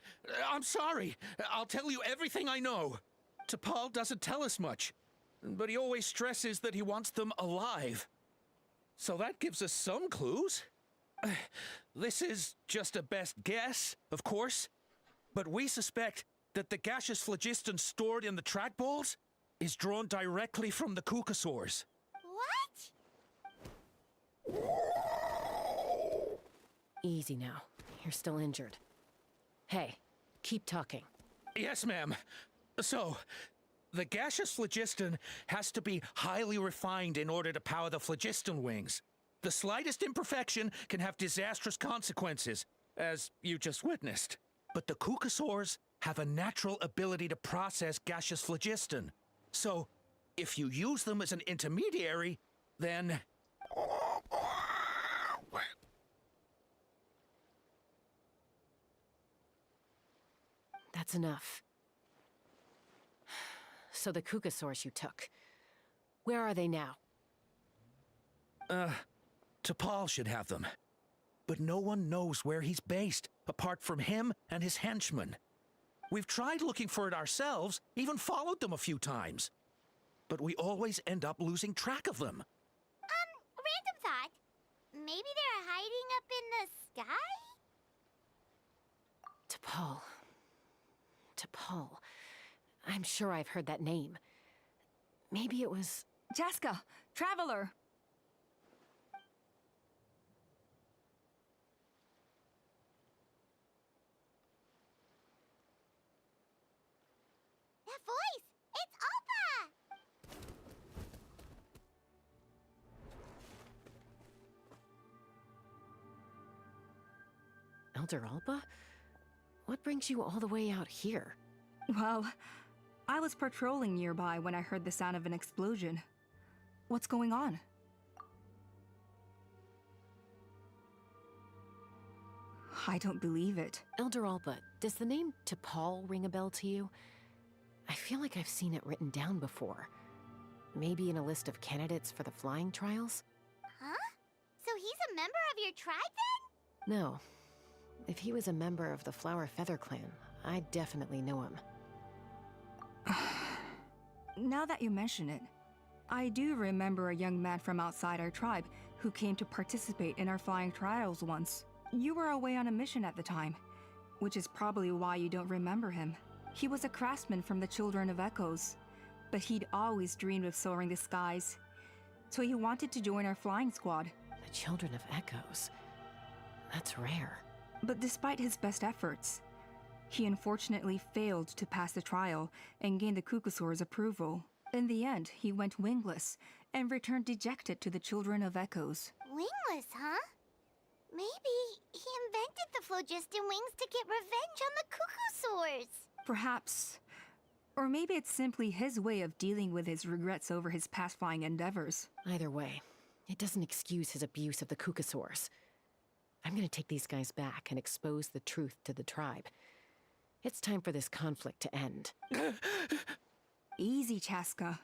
I'm sorry. I'll tell you everything I know. T'Pol doesn't tell us much, but he always stresses that he wants them alive. So that gives us some clues. This is just a best guess, of course, but we suspect that the gaseous phlogiston stored in the trackballs is drawn directly from the Kukasaurs. What? Easy now. You're still injured. Hey, keep talking. Yes, ma'am. So, the gaseous phlogiston has to be highly refined in order to power the Phlogiston Wings. The slightest imperfection can have disastrous consequences, as you just witnessed. But the Kukasaurs have a natural ability to process gaseous phlogiston. So, if you use them as an intermediary, then... That's enough. So the Kukasaurs you took, where are they now? T'Pol should have them. But no one knows where he's based, apart from him and his henchmen. We've tried looking for it ourselves, even followed them a few times. But we always end up losing track of them. Random thought. Maybe they're hiding up in the sky? T'Pol. T'Pol. I'm sure I've heard that name. Maybe it was... Jaska, Traveler! voice! It's Alpa! Elder Alba? What brings you all the way out here? Well, I was patrolling nearby when I heard the sound of an explosion. What's going on? I don't believe it. Elder Alba, does the name T'Pol ring a bell to you? I feel like I've seen it written down before. Maybe in a list of candidates for the flying trials? Huh? So he's a member of your tribe then? No. If he was a member of the Flower Feather clan, I definitely know him. Now that you mention it, I do remember a young man from outside our tribe who came to participate in our flying trials once. You were away on a mission at the time, which is probably why you don't remember him. He was a craftsman from the Children of Echoes, but he'd always dreamed of soaring the skies, so he wanted to join our flying squad. The Children of Echoes? That's rare. But despite his best efforts, he unfortunately failed to pass the trial and gain the Kukusaur's approval. In the end, he went wingless and returned dejected to the Children of Echoes. Wingless, huh? Maybe he invented the phlogiston wings to get revenge on the Kukusaurs. Perhaps. Or maybe it's simply his way of dealing with his regrets over his past flying endeavors. Either way, it doesn't excuse his abuse of the Kukusaurs. I'm gonna take these guys back and expose the truth to the tribe. It's time for this conflict to end. Easy, Chaska.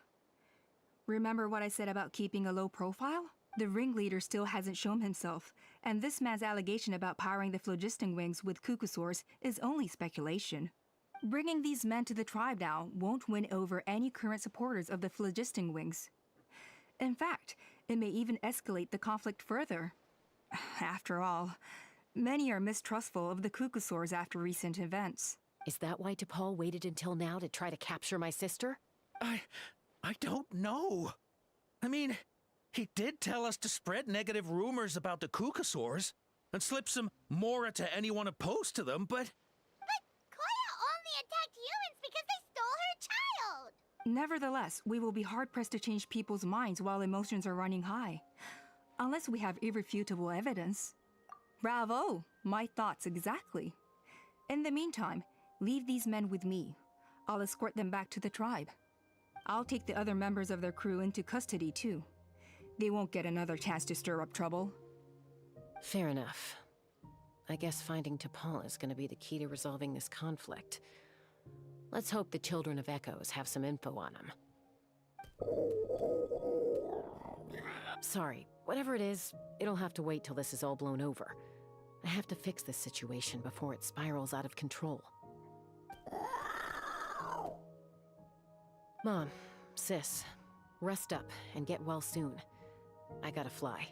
Remember what I said about keeping a low profile? The ringleader still hasn't shown himself, and this man's allegation about powering the phlogiston wings with Kukusaurs is only speculation. Bringing these men to the tribe now won't win over any current supporters of the phlogiston wings. In fact, it may even escalate the conflict further. After all, many are mistrustful of the Kukusaurs after recent events. Is that why T'Pol waited until now to try to capture my sister? I don't know. I mean, he did tell us to spread negative rumors about the Kukusaurs and slip some Mora to anyone opposed to them, but... But Koya only attacked humans because they stole her child! Nevertheless, we will be hard-pressed to change people's minds while emotions are running high. Unless we have irrefutable evidence. Bravo! My thoughts exactly. In the meantime, leave these men with me. I'll escort them back to the tribe. I'll take the other members of their crew into custody too. They won't get another chance to stir up trouble. Fair enough. I guess finding T'Pol is gonna be the key to resolving this conflict. Let's hope the Children of Echoes have some info on him. Sorry, whatever it is, it'll have to wait till this is all blown over. I have to fix this situation before it spirals out of control. Mom, sis, rest up and get well soon. I gotta fly.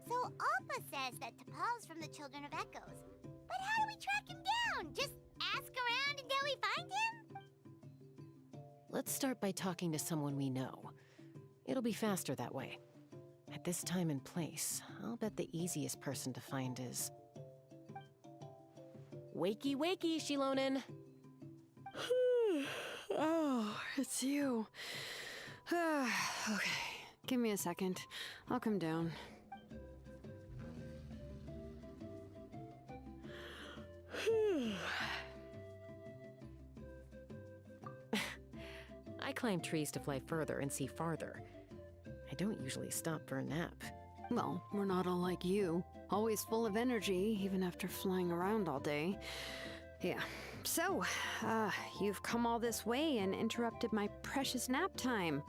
So Alpa says that T'Pol's from the Children of Echoes. But how do we track him down? Just ask around until we find him? Let's start by talking to someone we know. It'll be faster that way. At this time and place, I'll bet the easiest person to find is... Wakey, wakey, Shilonen! Oh, it's you. Okay, give me a second. I'll come down. I climb trees to fly further and see farther. I don't usually stop for a nap. Well, we're not all like you. Always full of energy, even after flying around all day. Yeah, So, you've come all this way and interrupted my precious nap time.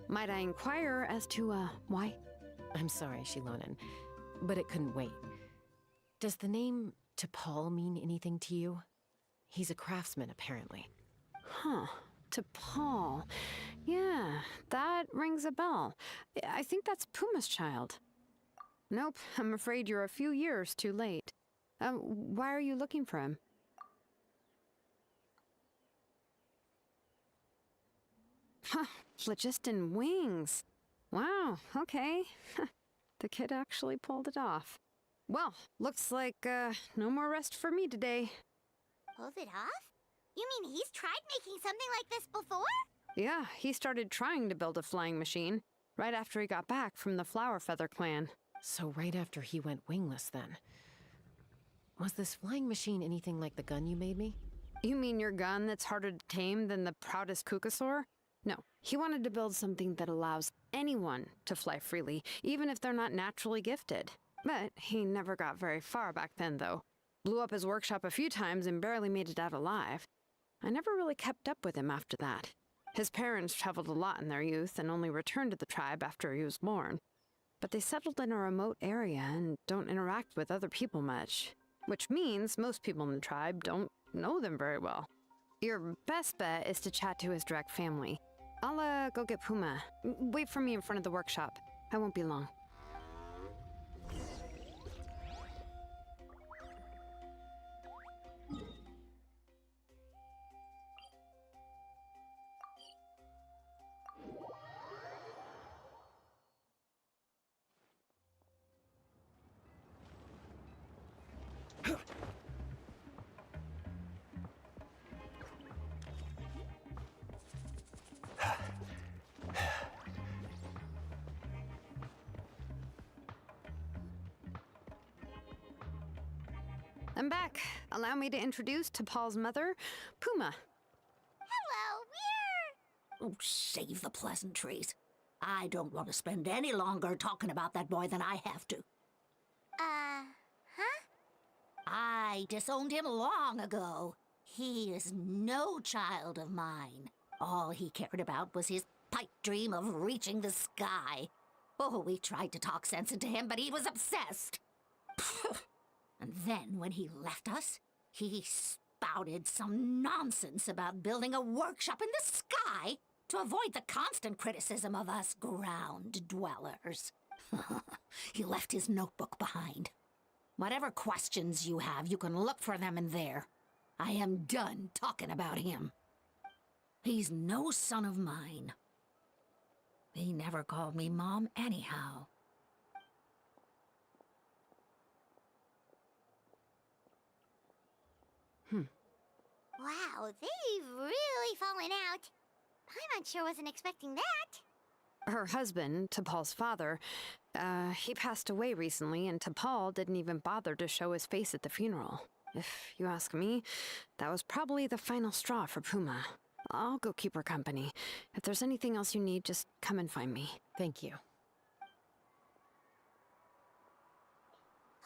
Might I inquire as to, why? I'm sorry, Shilonen, but it couldn't wait. Does the name T'Pol mean anything to you? He's a craftsman, apparently. Huh. T'Pol. Yeah, that rings a bell. I think that's Puma's child. Nope, I'm afraid you're a few years too late. Why are you looking for him? Huh, phlogiston wings. Wow, okay. The kid actually pulled it off. Well, looks like, no more rest for me today. Pulled it off? You mean he's tried making something like this before? Yeah, he started trying to build a flying machine right after he got back from the Flower Feather clan. So right after he went wingless, then. Was this flying machine anything like the gun you made me? You mean your gun that's harder to tame than the proudest Kukasaur? No, he wanted to build something that allows anyone to fly freely, even if they're not naturally gifted. But he never got very far back then, though. Blew up his workshop a few times and barely made it out alive. I never really kept up with him after that. His parents traveled a lot in their youth and only returned to the tribe after he was born. But they settled in a remote area and don't interact with other people much. Which means most people in the tribe don't know them very well. Your best bet is to chat to his direct family. I'll, go get Puma. Wait for me in front of the workshop. I won't be long. I'm back. Allow me to introduce T'Pol's mother, Puma. Hello, Oh, save the pleasantries. I don't want to spend any longer talking about that boy than I have to. Huh? I disowned him long ago. He is no child of mine. All he cared about was his pipe dream of reaching the sky. Oh, we tried to talk sense into him, but he was obsessed. And then when he left us, he spouted some nonsense about building a workshop in the sky to avoid the constant criticism of us ground dwellers. He left his notebook behind. Whatever questions you have, you can look for them in there. I am done talking about him. He's no son of mine. He never called me Mom anyhow. Wow, they've really fallen out. Paimon sure wasn't expecting that. Her husband, T'Pol's father, he passed away recently, and T'Pol didn't even bother to show his face at the funeral. If you ask me, that was probably the final straw for Puma. I'll go keep her company. If there's anything else you need, just come and find me. Thank you.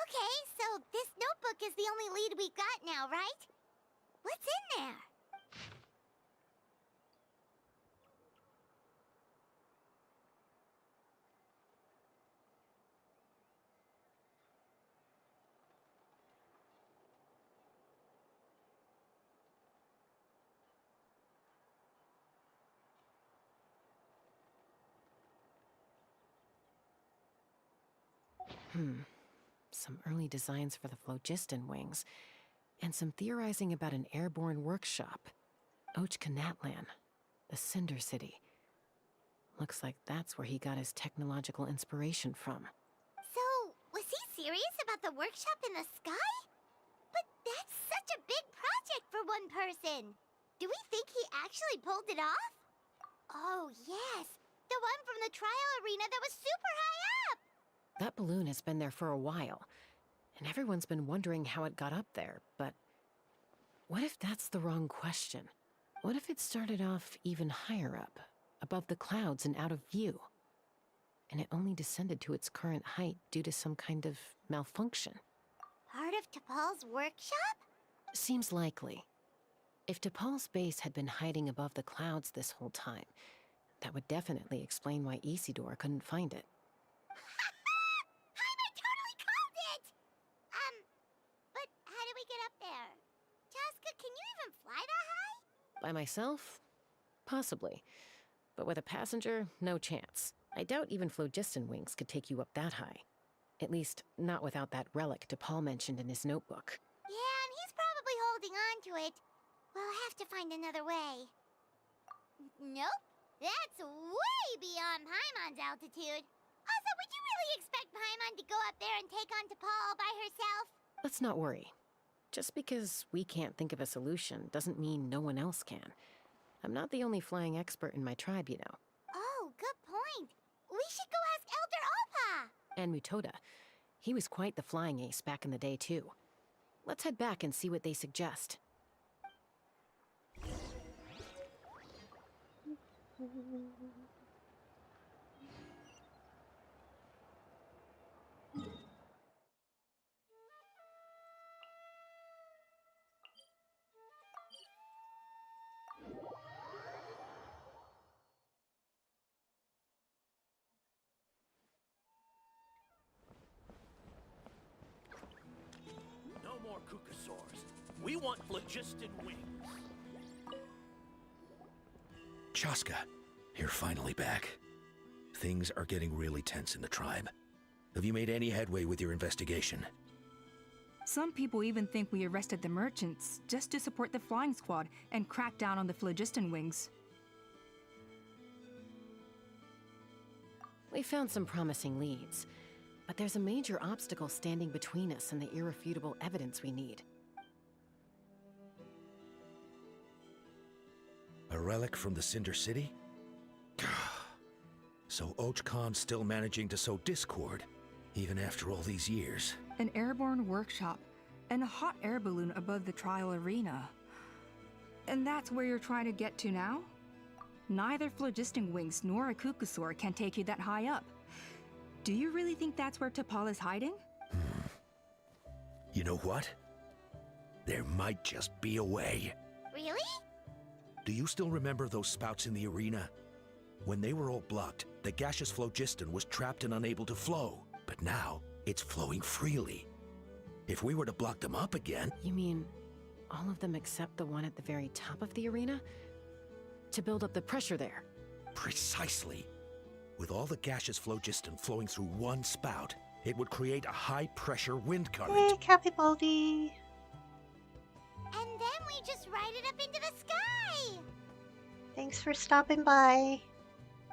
Okay, so this notebook is the only lead we got now, right? What's in there? Some early designs for the phlogiston wings, and some theorizing about an airborne workshop. Ochkanatlan, the Cinder City. Looks like that's where he got his technological inspiration from. So, was he serious about the workshop in the sky? But that's such a big project for one person. Do we think he actually pulled it off? Oh, yes. The one from the trial arena that was super high up! That balloon has been there for a while, and everyone's been wondering how it got up there, but what if that's the wrong question? What if it started off even higher up, above the clouds and out of view, and it only descended to its current height due to some kind of malfunction? Part of T'Pol's workshop? Seems likely. If T'Pol's base had been hiding above the clouds this whole time, that would definitely explain why Isidore couldn't find it. Paimon totally called it! But how do we get up there? Chaska, can you even fly that high? By myself? Possibly. But with a passenger, no chance. I doubt even phlogiston wings could take you up that high. At least, not without that relic T'Pol mentioned in his notebook. Yeah, and he's probably holding on to it. We'll have to find another way. Nope. That's way beyond Paimon's altitude. Also, would you really expect Paimon to go up there and take on T'Pol all by herself? Let's not worry. Just because we can't think of a solution doesn't mean no one else can. I'm not the only flying expert in my tribe, you know. Oh, good point. We should go ask Elder Opa. And Mutoda. He was quite the flying ace back in the day, too. Let's head back and see what they suggest. No more Kukasaurs. We want phlogiston wings. Chaska, you're finally back. Things are getting really tense in the tribe. Have you made any headway with your investigation? Some people even think we arrested the merchants just to support the flying squad and crack down on the phlogiston wings. We found some promising leads, but there's a major obstacle standing between us and the irrefutable evidence we need. A relic from the Cinder City? So Och Khan's still managing to sow discord, even after all these years. An airborne workshop and a hot air balloon above the trial arena. And that's where you're trying to get to now? Neither phlogiston wings nor a Kukasaur can take you that high up. Do you really think that's where T'Pol is hiding? You know what? There might just be a way. Really? Do you still remember those spouts in the arena? When they were all blocked, the gaseous phlogiston was trapped and unable to flow. But now, it's flowing freely. If we were to block them up again... You mean all of them except the one at the very top of the arena? To build up the pressure there? Precisely. With all the gaseous phlogiston flowing through one spout, it would create a high-pressure wind current. Hey, Capybaldi! And then we just ride it up into the sky! Thanks for stopping by.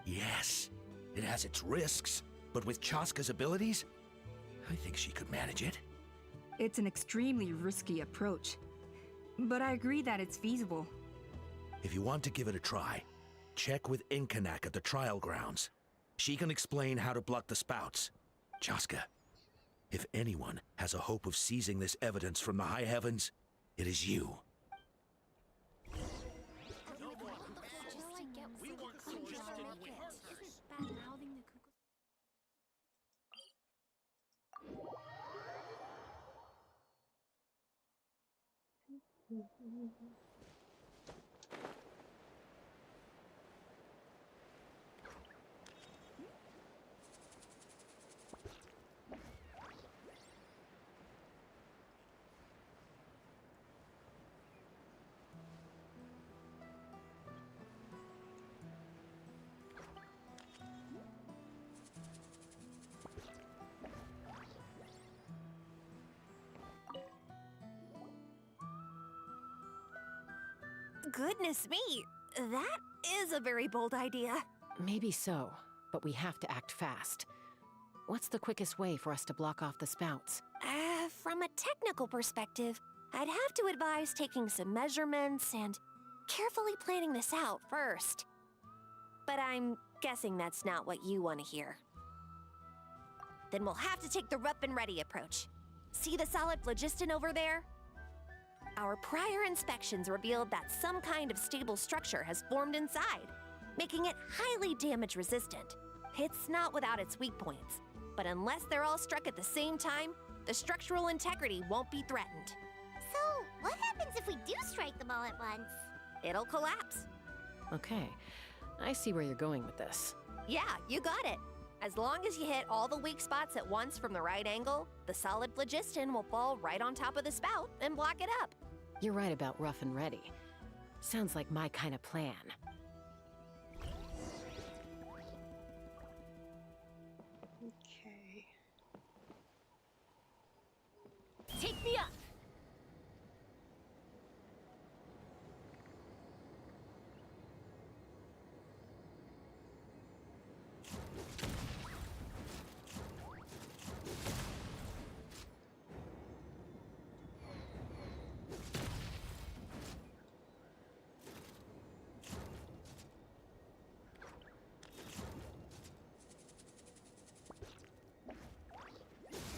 Yes, it has its risks, but with Chaska's abilities, I think she could manage it. It's an extremely risky approach, but I agree that it's feasible. If you want to give it a try, check with Inkanak at the trial grounds. She can explain how to block the spouts. Chaska, if anyone has a hope of seizing this evidence from the high heavens, it is you. Goodness me, that is a very bold idea. Maybe so, but we have to act fast. What's the quickest way for us to block off the spouts? From a technical perspective, I'd have to advise taking some measurements and carefully planning this out first. But I'm guessing that's not what you want to hear. Then we'll have to take the rough and ready approach. See the solid phlogiston over there? Our prior inspections revealed that some kind of stable structure has formed inside, making it highly damage resistant. It's not without its weak points, but unless they're all struck at the same time, the structural integrity won't be threatened. So, What happens if we do strike them all at once? It'll collapse. Okay, I see where you're going with this. Yeah, you got it. As long as you hit all the weak spots at once from the right angle, the solid phlogiston will fall right on top of the spout and block it up. You're right about rough and ready. Sounds like my kind of plan. Okay. Take me up!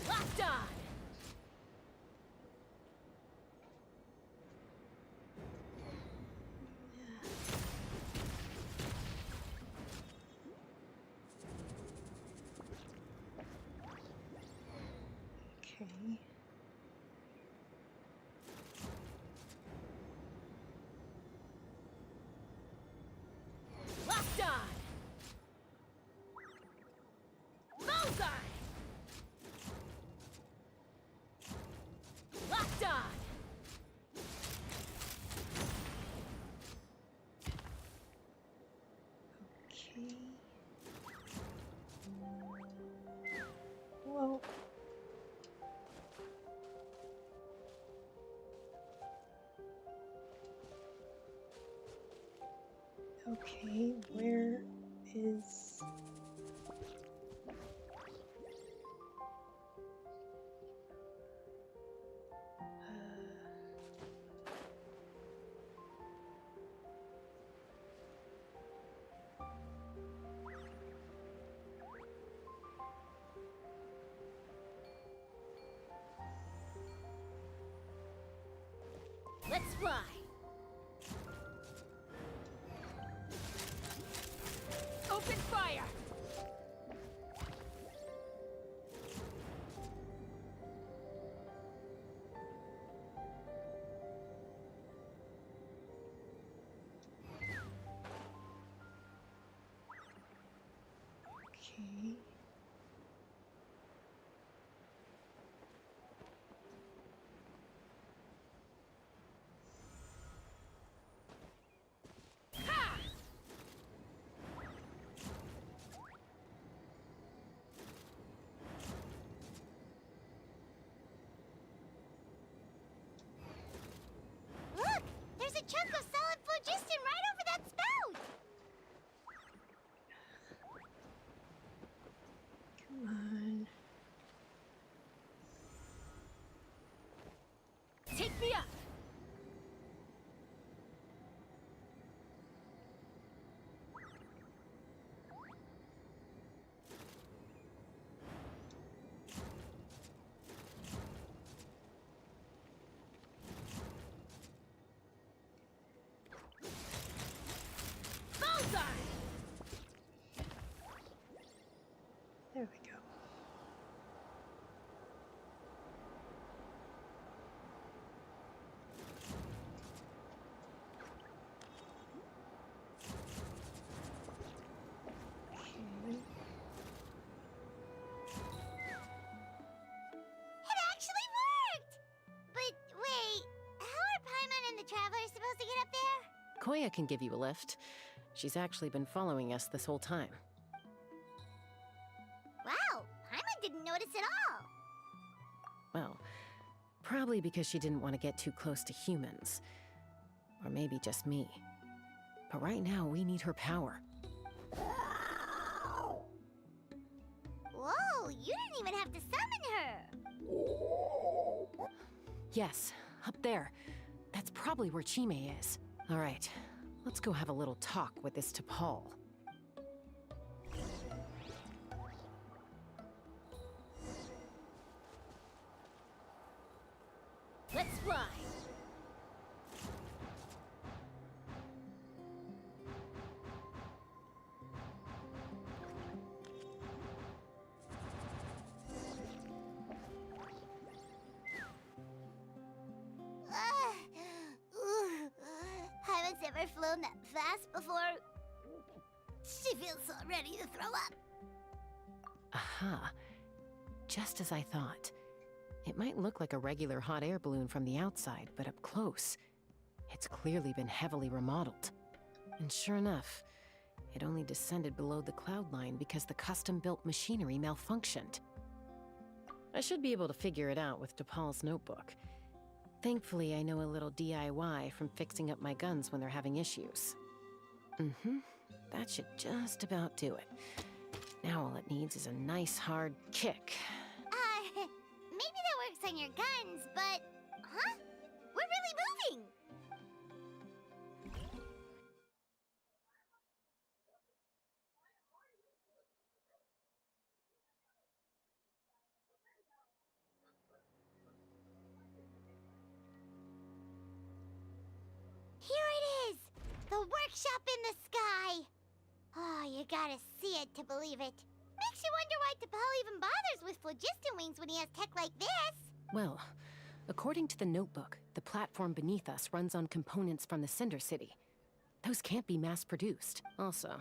Locked on! Okay. Locked on! Bullseye! Locked on! Okay. Whoa. Okay, where is... Let's fly! Open fire! Okay. Ha! Look! There's a chunk of solid phlogiston right over that spout! Come on. Take me up! Bullseye! There we go. Okay. It actually worked! But wait, how are Paimon and the Travelers supposed to get up there? Koya can give you a lift. She's actually been following us this whole time. Wow, Paimon didn't notice at all! Well, probably because she didn't want to get too close to humans. Or maybe just me. But right now, we need her power. Whoa, you didn't even have to summon her! Yes, up there. That's probably where Chime is. All right, let's go have a little talk with this T'Pol. Let's fly! Ugh, ever flown that fast before? She feels so ready to throw up. Aha. Just as I thought. It might look like a regular hot air balloon from the outside, but up close, it's clearly been heavily remodeled. And sure enough, it only descended below the cloud line because the custom-built machinery malfunctioned. I should be able to figure it out with DePaul's notebook. Thankfully, I know a little DIY from fixing up my guns when they're having issues. That should just about do it. Now all it needs is a nice hard kick. Maybe that works on your guns, but... Huh? We're really moving! Here it is! The workshop in the sky! Oh, you gotta see it to believe it. Makes you wonder why DePaul even bothers with phlogiston wings when he has tech like this. Well, according to the notebook, the platform beneath us runs on components from the Cinder City. Those can't be mass-produced. Also,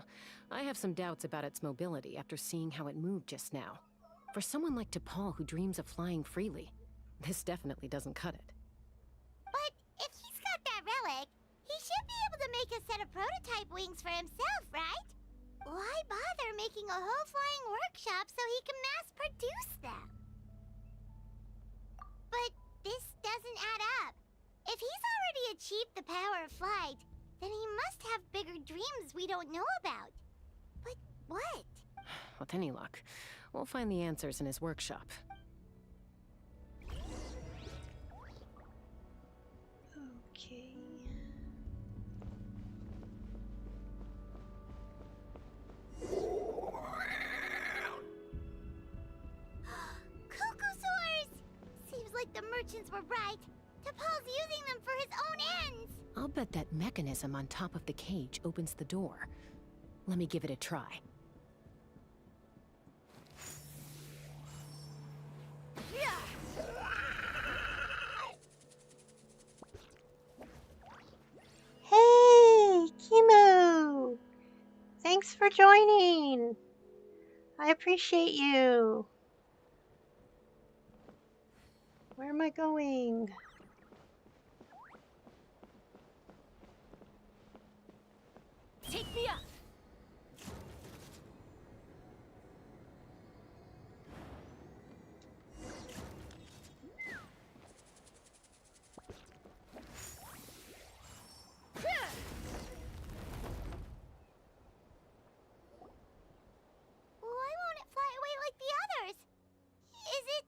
I have some doubts about its mobility after seeing how it moved just now. For someone like DePaul who dreams of flying freely, this definitely doesn't cut it. But if he's got that relic, he should be able to make a set of prototype wings for himself, right? Why bother making a whole flying workshop so he can mass-produce them? But this doesn't add up. If he's already achieved the power of flight, then he must have bigger dreams we don't know about. But what? With any luck, we'll find the answers in his workshop. Okay. Cuckoosaurs! Seems like the merchants were right. DePaul's using them for his own ends. I'll bet that mechanism on top of the cage opens the door. Let me give it a try. Hey, Kimu! Thanks for joining. I appreciate you. Where am I going? Take me up! Why won't it fly away like the others? Is it...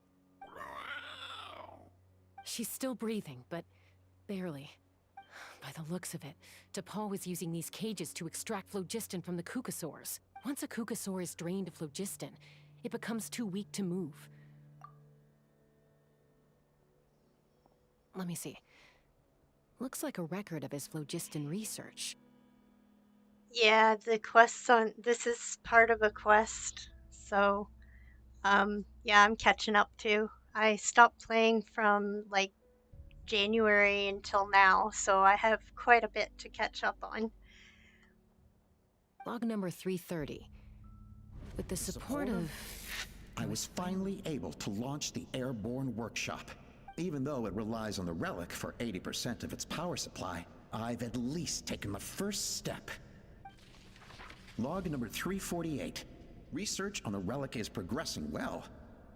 She's still breathing, but barely. By the looks of it, DePaul was using these cages to extract phlogiston from the cucosaurs. Once a cucosaur is drained of phlogiston, it becomes too weak to move. Let me see. Looks like a record of his phlogiston research. Yeah, the quest's on. This is part of a quest, so yeah, I'm catching up too. I stopped playing from like January until now, so I have quite a bit to catch up on. Log number 330. With the support of... I was finally able to launch the airborne workshop. Even though it relies on the relic for 80% of its power supply, I've at least taken the first step. Log number 348. Research on the relic is progressing well.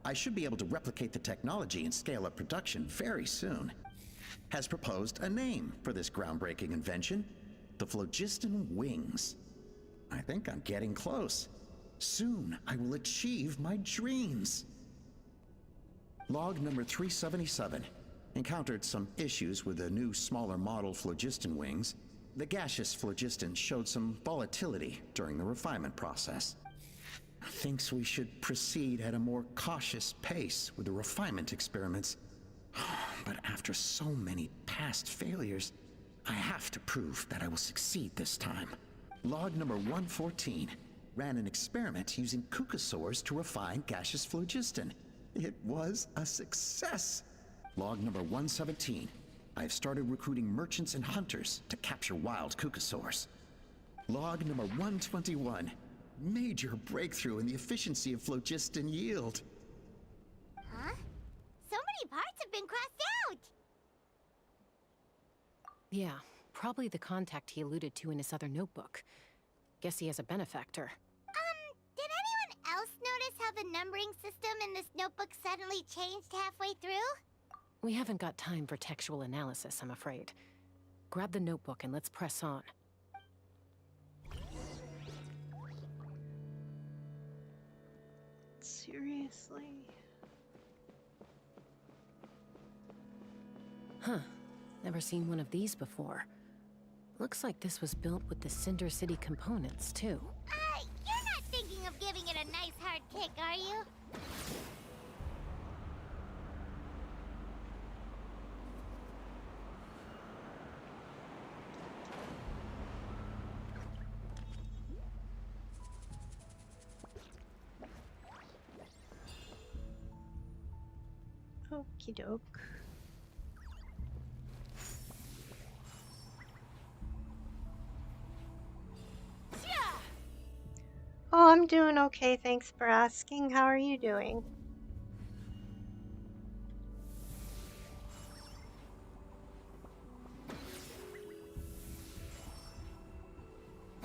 I should be able to replicate the technology and scale up production very soon. Has proposed a name for this groundbreaking invention, the phlogiston wings. I think I'm getting close. Soon I will achieve my dreams. Log number 377. Encountered some issues with the new smaller model phlogiston wings. The gaseous phlogiston showed some volatility during the refinement process. Thinks we should proceed at a more cautious pace with the refinement experiments. But after so many past failures, I have to prove that I will succeed this time. Log number 114. Ran an experiment using cucosaurs to refine gaseous phlogiston. It was a success. Log number 117. I've started recruiting merchants and hunters to capture wild kukasaurs. Log number 121. Major breakthrough in the efficiency of phlogiston yield. Huh? So many parts have been crossed out! Yeah, probably the contact he alluded to in his other notebook. Guess he has a benefactor. Did anyone else notice how the numbering system in this notebook suddenly changed halfway through? We haven't got time for textual analysis, I'm afraid. Grab the notebook and let's press on. Seriously? Huh. Never seen one of these before. Looks like this was built with the Cinder City components, too. You're not thinking of giving it a nice hard kick, are you? Okie doke. Oh, I'm doing okay, thanks for asking. How are you doing?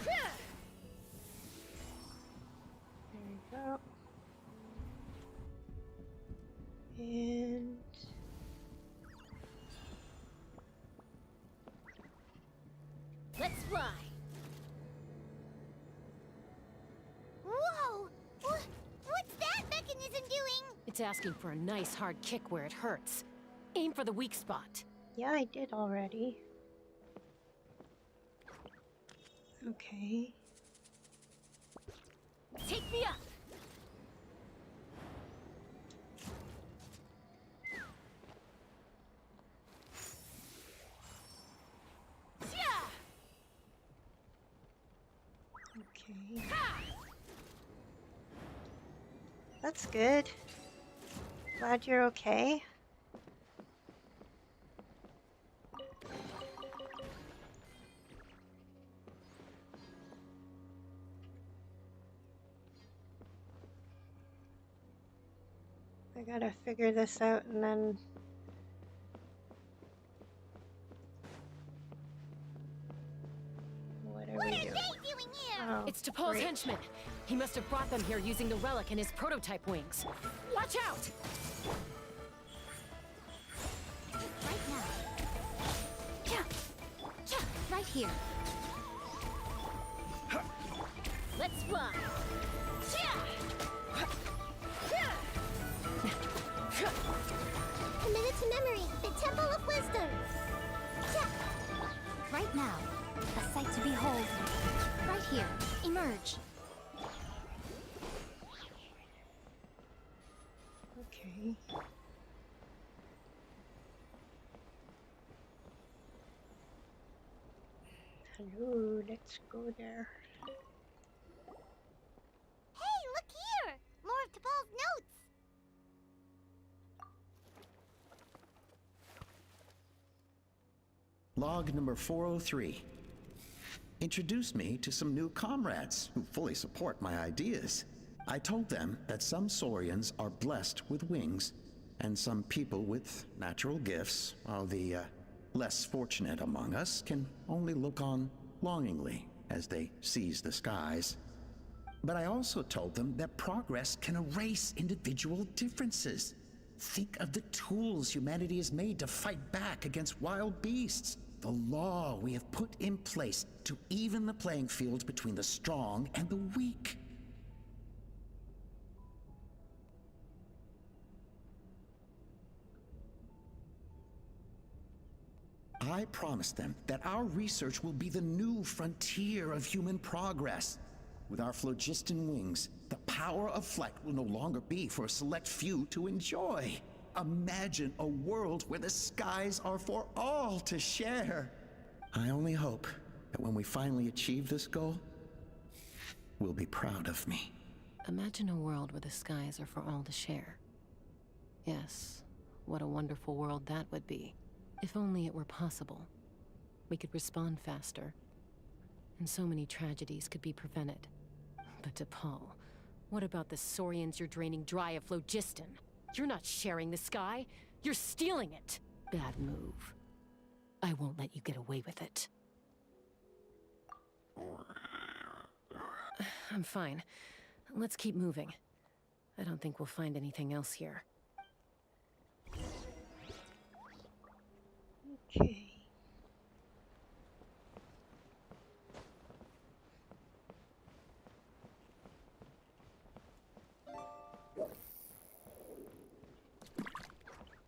There you go. And... Let's fly. Whoa! What's that mechanism doing? It's asking for a nice hard kick where it hurts. Aim for the weak spot. Yeah, I did already. Okay. Take me up. Okay. That's good. Glad you're okay. I gotta figure this out and then... What are we doing? Oh, It's T'Pol's great. henchman. He must have brought them here using the relic in his prototype wings. Watch out! Right now. Yeah, right here. Let's fly. Committed to memory, the Temple of Wisdom. Right now, a sight to behold. Right here, emerge. Okay. Hello, let's go there. Hey, look here! More of T'Pol's notes! Log number 403. Introduced me to some new comrades who fully support my ideas. I told them that some saurians are blessed with wings, and some people with natural gifts, while the less fortunate among us can only look on longingly as they seize the skies. But I also told them that progress can erase individual differences. Think of the tools humanity has made to fight back against wild beasts. The law we have put in place to even the playing field between the strong and the weak. I promised them that our research will be the new frontier of human progress. With our phlogiston wings, the power of flight will no longer be for a select few to enjoy. Imagine a world where the skies are for all to share. I only hope that when we finally achieve this goal, we'll be proud of me. Imagine a world where the skies are for all to share. Yes, what a wonderful world that would be. If only it were possible. We could respond faster. And so many tragedies could be prevented. But to Paul, what about the Saurians you're draining dry of phlogiston? You're not sharing the sky. You're stealing it. Bad move. I won't let you get away with it. I'm fine. Let's keep moving. I don't think we'll find anything else here. Okay.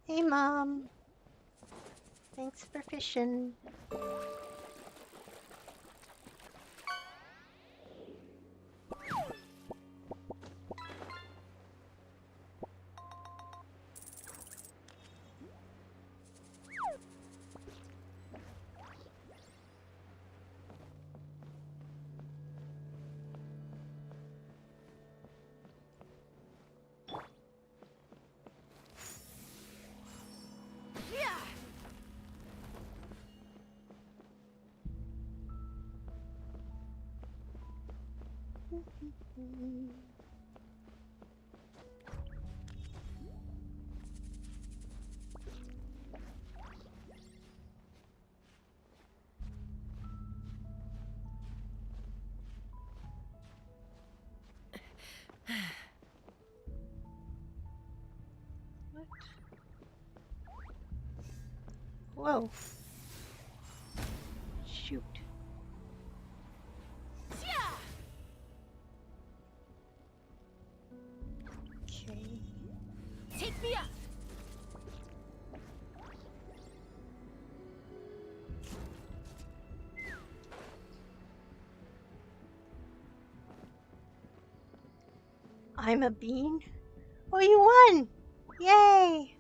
Hey, Mom. Thanks for fishing. Whoa. Shoot. Okay. Take me up! I'm a bean? Oh, you won! Yay!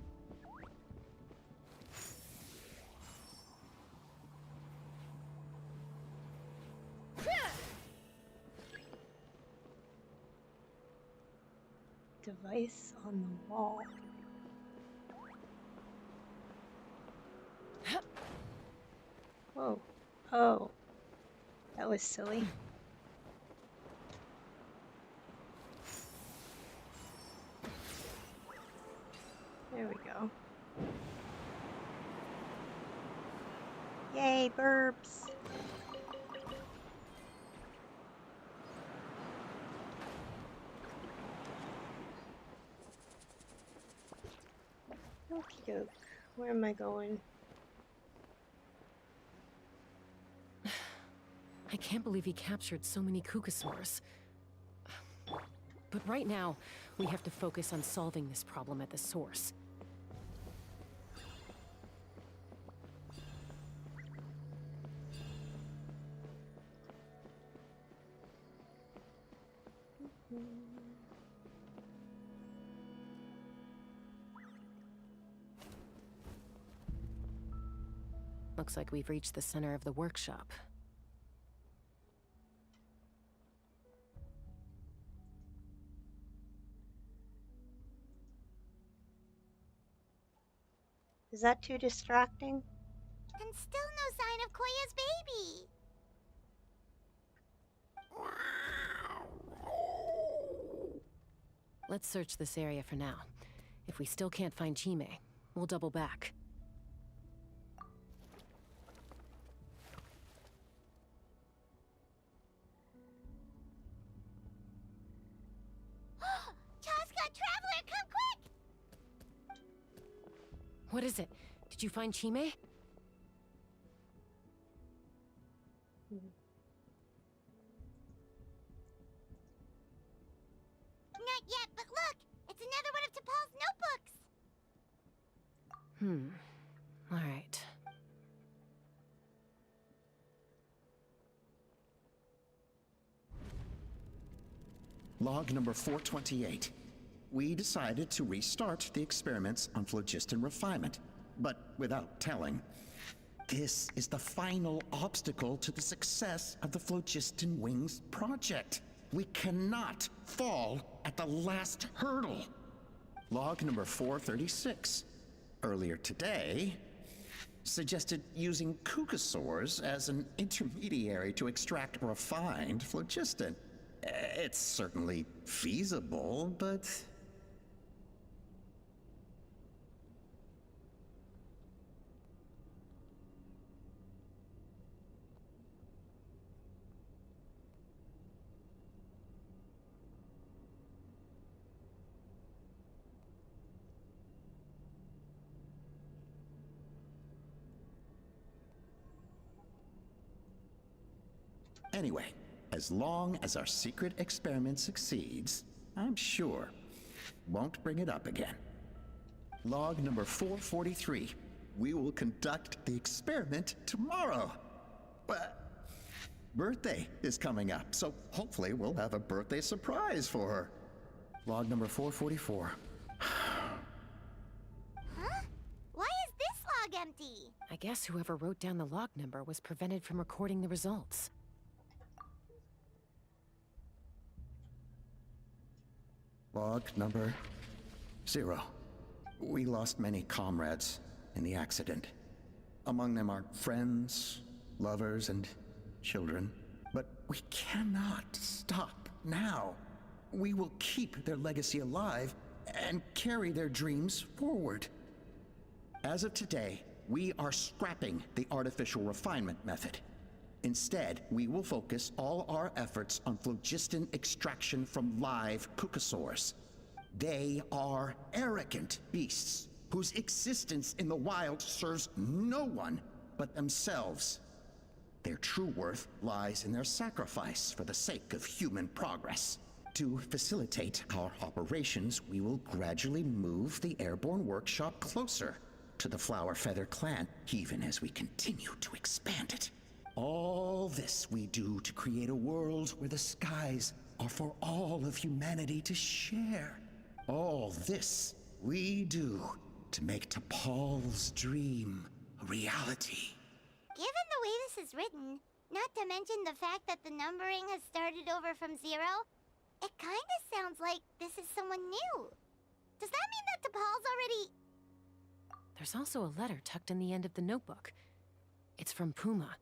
Device on the wall. Whoa. Oh. That was silly. There we go. Yay, burbs. Okie doke. Where am I going? I can't believe he captured so many Kukasaurs. But right now, we have to focus on solving this problem at the source. Looks like we've reached the center of the workshop. Is that too distracting? And still no sign of Koya's baby. Let's search this area for now. If we still can't find Chime, we'll double back. Chaska, Traveler, come quick! What is it? Did you find Chime? Not yet, but look! It's another one of T'Pol's notebooks! All right. Log number 428. We decided to restart the experiments on phlogiston refinement, but without telling. This is the final obstacle to the success of the Phlogiston Wings project. We cannot fall at the last hurdle. Log number 436. Earlier today, suggested using Kukasaurs as an intermediary to extract refined phlogiston. It's certainly feasible, but... Anyway, as long as our secret experiment succeeds, I'm sure won't bring it up again. Log number 443. We will conduct the experiment tomorrow. Birthday is coming up, so hopefully we'll have a birthday surprise for her. Log number 444. Huh? Why is this log empty? I guess whoever wrote down the log number was prevented from recording the results. Log number 0. We lost many comrades in the accident. Among them are friends, lovers, and children. But we cannot stop now. We will keep their legacy alive and carry their dreams forward. As of today, we are scrapping the artificial refinement method. Instead, we will focus all our efforts on phlogiston extraction from live Kukasaurs. They are arrogant beasts whose existence in the wild serves no one but themselves. Their true worth lies in their sacrifice for the sake of human progress. To facilitate our operations, we will gradually move the airborne workshop closer to the Flower Feather clan, even as we continue to expand it. All this we do to create a world where the skies are for all of humanity to share. All this we do to make T'Pol's dream a reality. Given the way this is written, not to mention the fact that the numbering has started over from 0, it kinda sounds like this is someone new. Does that mean that T'Pol's already... There's also a letter tucked in the end of the notebook. It's from Puma.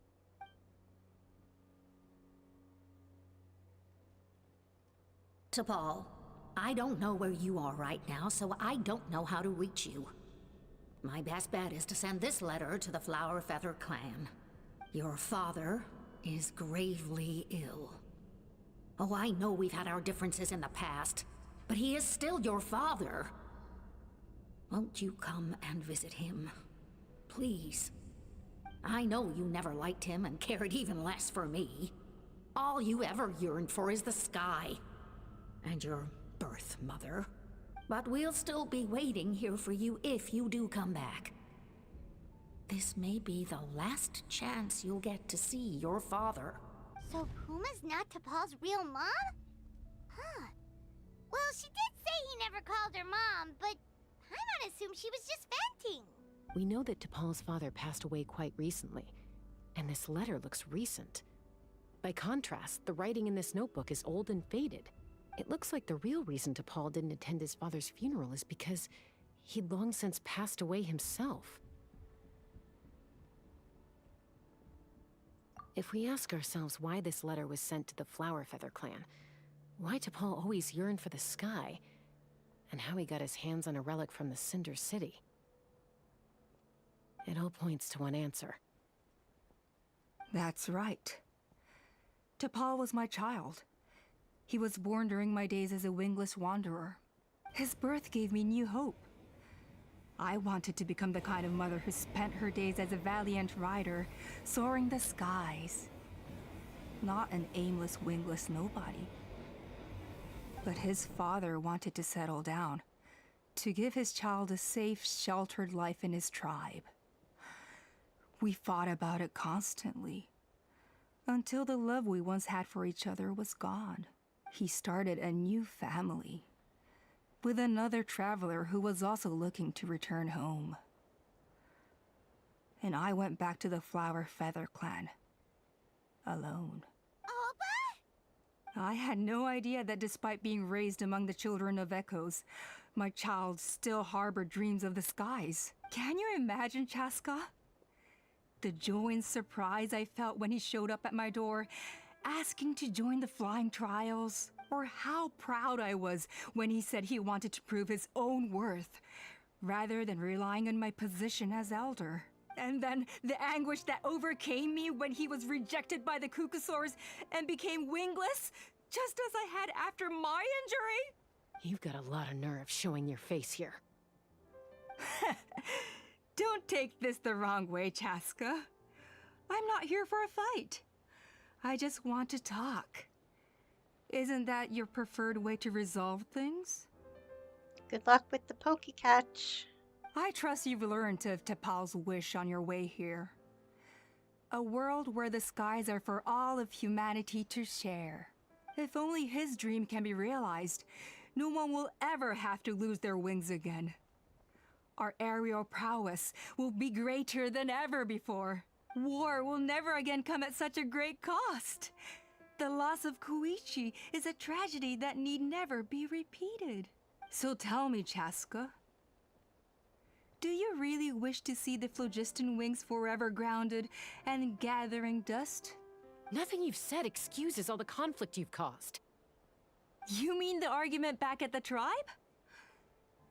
T'Pol, I don't know where you are right now, so I don't know how to reach you. My best bet is to send this letter to the Flower Feather clan. Your father is gravely ill. Oh, I know we've had our differences in the past, but he is still your father. Won't you come and visit him? Please. I know you never liked him and cared even less for me. All you ever yearned for is the sky. And your birth mother. But we'll still be waiting here for you if you do come back. This may be the last chance you'll get to see your father. So Puma's not T'Pol's real mom? Huh. Well, she did say he never called her mom, but I'm gonna assume she was just venting. We know that T'Pol's father passed away quite recently, and this letter looks recent. By contrast, the writing in this notebook is old and faded. It looks like the real reason T'Pol didn't attend his father's funeral is because he'd long since passed away himself. If we ask ourselves why this letter was sent to the Flower Feather clan, why T'Pol always yearned for the sky, and how he got his hands on a relic from the Cinder City, it all points to one answer. That's right. T'Pol was my child. He was born during my days as a wingless wanderer. His birth gave me new hope. I wanted to become the kind of mother who spent her days as a valiant rider, soaring the skies. Not an aimless, wingless nobody. But his father wanted to settle down, to give his child a safe, sheltered life in his tribe. We fought about it constantly, until the love we once had for each other was gone. He started a new family, with another traveler who was also looking to return home. And I went back to the Flower Feather clan, alone. I had no idea that despite being raised among the children of echoes, my child still harbored dreams of the skies. Can you imagine, Chaska? the joy and surprise I felt when he showed up at my door, asking to join the flying trials, or how proud I was when he said he wanted to prove his own worth, rather than relying on my position as elder. And then the anguish that overcame me when he was rejected by the Kukusaurs and became wingless, just as I had after my injury. You've got a lot of nerve showing your face here. Don't take this the wrong way, Chaska. I'm not here for a fight. I just want to talk. Isn't that your preferred way to resolve things? Good luck with the Pokecatch. I trust you've learned of Tepal's wish on your way here. A world where the skies are for all of humanity to share. If only his dream can be realized, no one will ever have to lose their wings again. Our aerial prowess will be greater than ever before. War will never again come at such a great cost. The loss of Koichi is a tragedy that need never be repeated. So tell me, Chaska, do you really wish to see the phlogiston wings forever grounded and gathering dust? Nothing you've said excuses all the conflict you've caused. You mean the argument back at the tribe?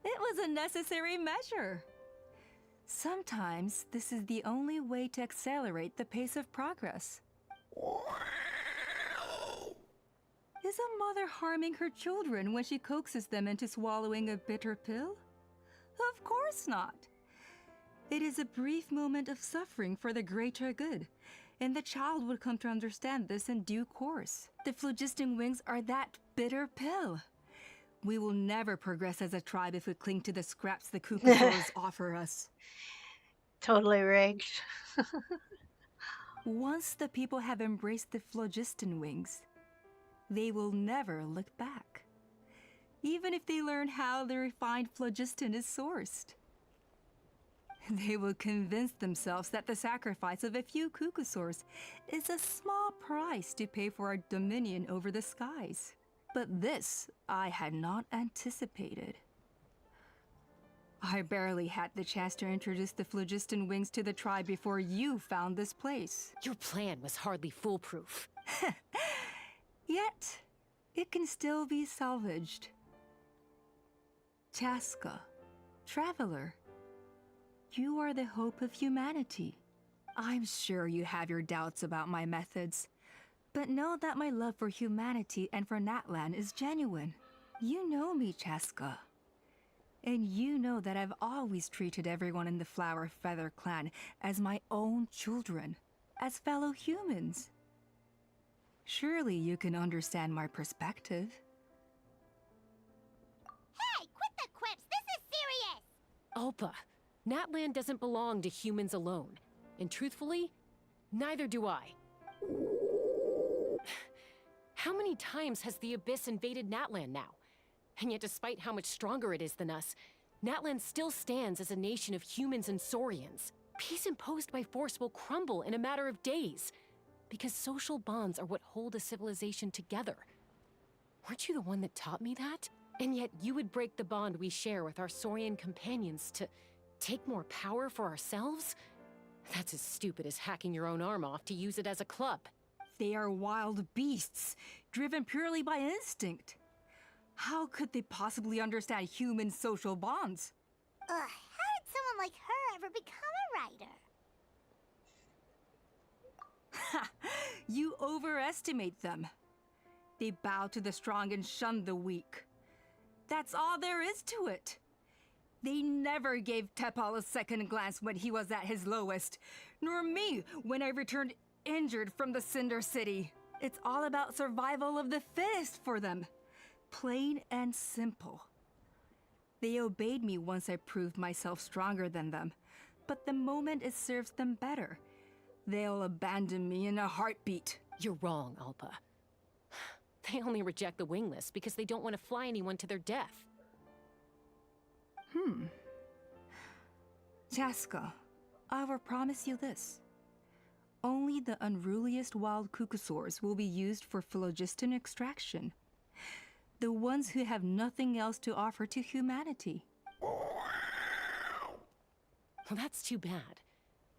It was a necessary measure. Sometimes this is the only way to accelerate the pace of progress. Is a mother harming her children when she coaxes them into swallowing a bitter pill? Of course not. It is a brief moment of suffering for the greater good, and the child would come to understand this in due course. The phlogiston wings are that bitter pill. We will never progress as a tribe if we cling to the scraps the Kukusaurs offer us. Totally rigged. Once the people have embraced the phlogiston wings, they will never look back. Even if they learn how the refined phlogiston is sourced. They will convince themselves that the sacrifice of a few Kukusaurs is a small price to pay for our dominion over the skies. But this I had not anticipated. I barely had the chance to introduce the phlogiston wings to the tribe before you found this place. Your plan was hardly foolproof. Yet, it can still be salvaged. Chaska, traveler, you are the hope of humanity. I'm sure you have your doubts about my methods, but know that my love for humanity and for Natlan is genuine. You know me, Chaska. And you know that I've always treated everyone in the Flower Feather clan as my own children, as fellow humans. Surely you can understand my perspective. Hey, quit the quips! This is serious! Alpa, Natlan doesn't belong to humans alone. And truthfully, neither do I. How many times has the Abyss invaded Natlan now? And yet despite how much stronger it is than us, Natlan still stands as a nation of humans and Saurians. Peace imposed by force will crumble in a matter of days. Because social bonds are what hold a civilization together. Weren't you the one that taught me that? And yet you would break the bond we share with our Saurian companions to take more power for ourselves? That's as stupid as hacking your own arm off to use it as a club. They are wild beasts, driven purely by instinct. How could they possibly understand human social bonds? How did someone like her ever become a writer? Ha! You overestimate them. They bow to the strong and shun the weak. That's all there is to it. They never gave Tepal a second glance when he was at his lowest, nor me when I returned injured from the Cinder City. It's all about survival of the fittest for them. Plain and simple. They obeyed me once I proved myself stronger than them, but the moment it serves them better, they'll abandon me in a heartbeat. You're wrong, Alpa. They only reject the wingless because they don't want to fly anyone to their death. Chaska, I will promise you this. Only the unruliest wild Kukusaurs will be used for phlogiston extraction. The ones who have nothing else to offer to humanity. Well, that's too bad.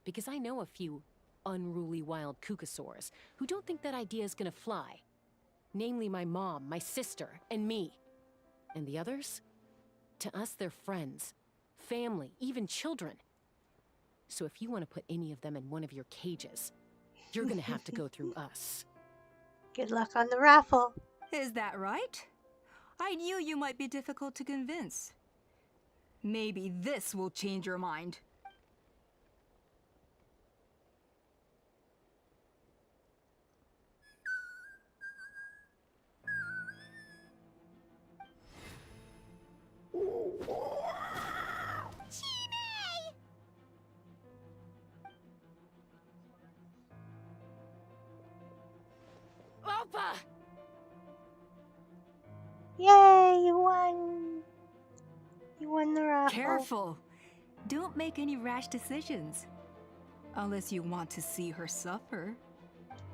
because I know a few unruly wild Kukasaurs who don't think that idea is gonna fly. Namely my mom, my sister, and me. And the others? To us, they're friends, family, even children. So if you want to put any of them in one of your cages, you're gonna have to go through us. Good luck on the raffle. Is that right? I knew you might be difficult to convince. Maybe this will change your mind. Opa! Yay, you won! You won the raffle. Careful! Don't make any rash decisions. Unless you want to see her suffer.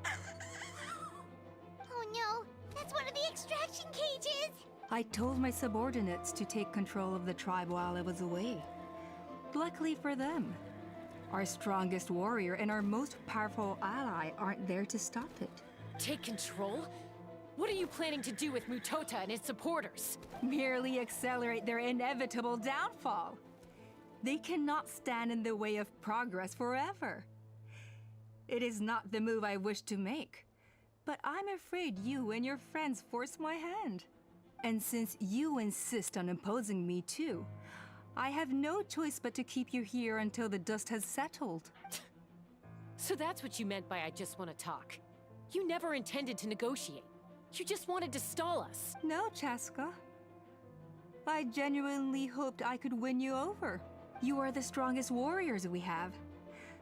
Oh no, that's one of the extraction cages! I told my subordinates to take control of the tribe while I was away. Luckily for them, our strongest warrior and our most powerful ally aren't there to stop it. Take control? What are you planning to do with Mutota and his supporters? Merely accelerate their inevitable downfall. They cannot stand in the way of progress forever. It is not the move I wish to make, but I'm afraid you and your friends force my hand. And since you insist on imposing me too, I have no choice but to keep you here until the dust has settled. So that's what you meant by I just want to talk. You never intended to negotiate. You just wanted to stall us. No, Chaska. I genuinely hoped I could win you over. You are the strongest warriors we have.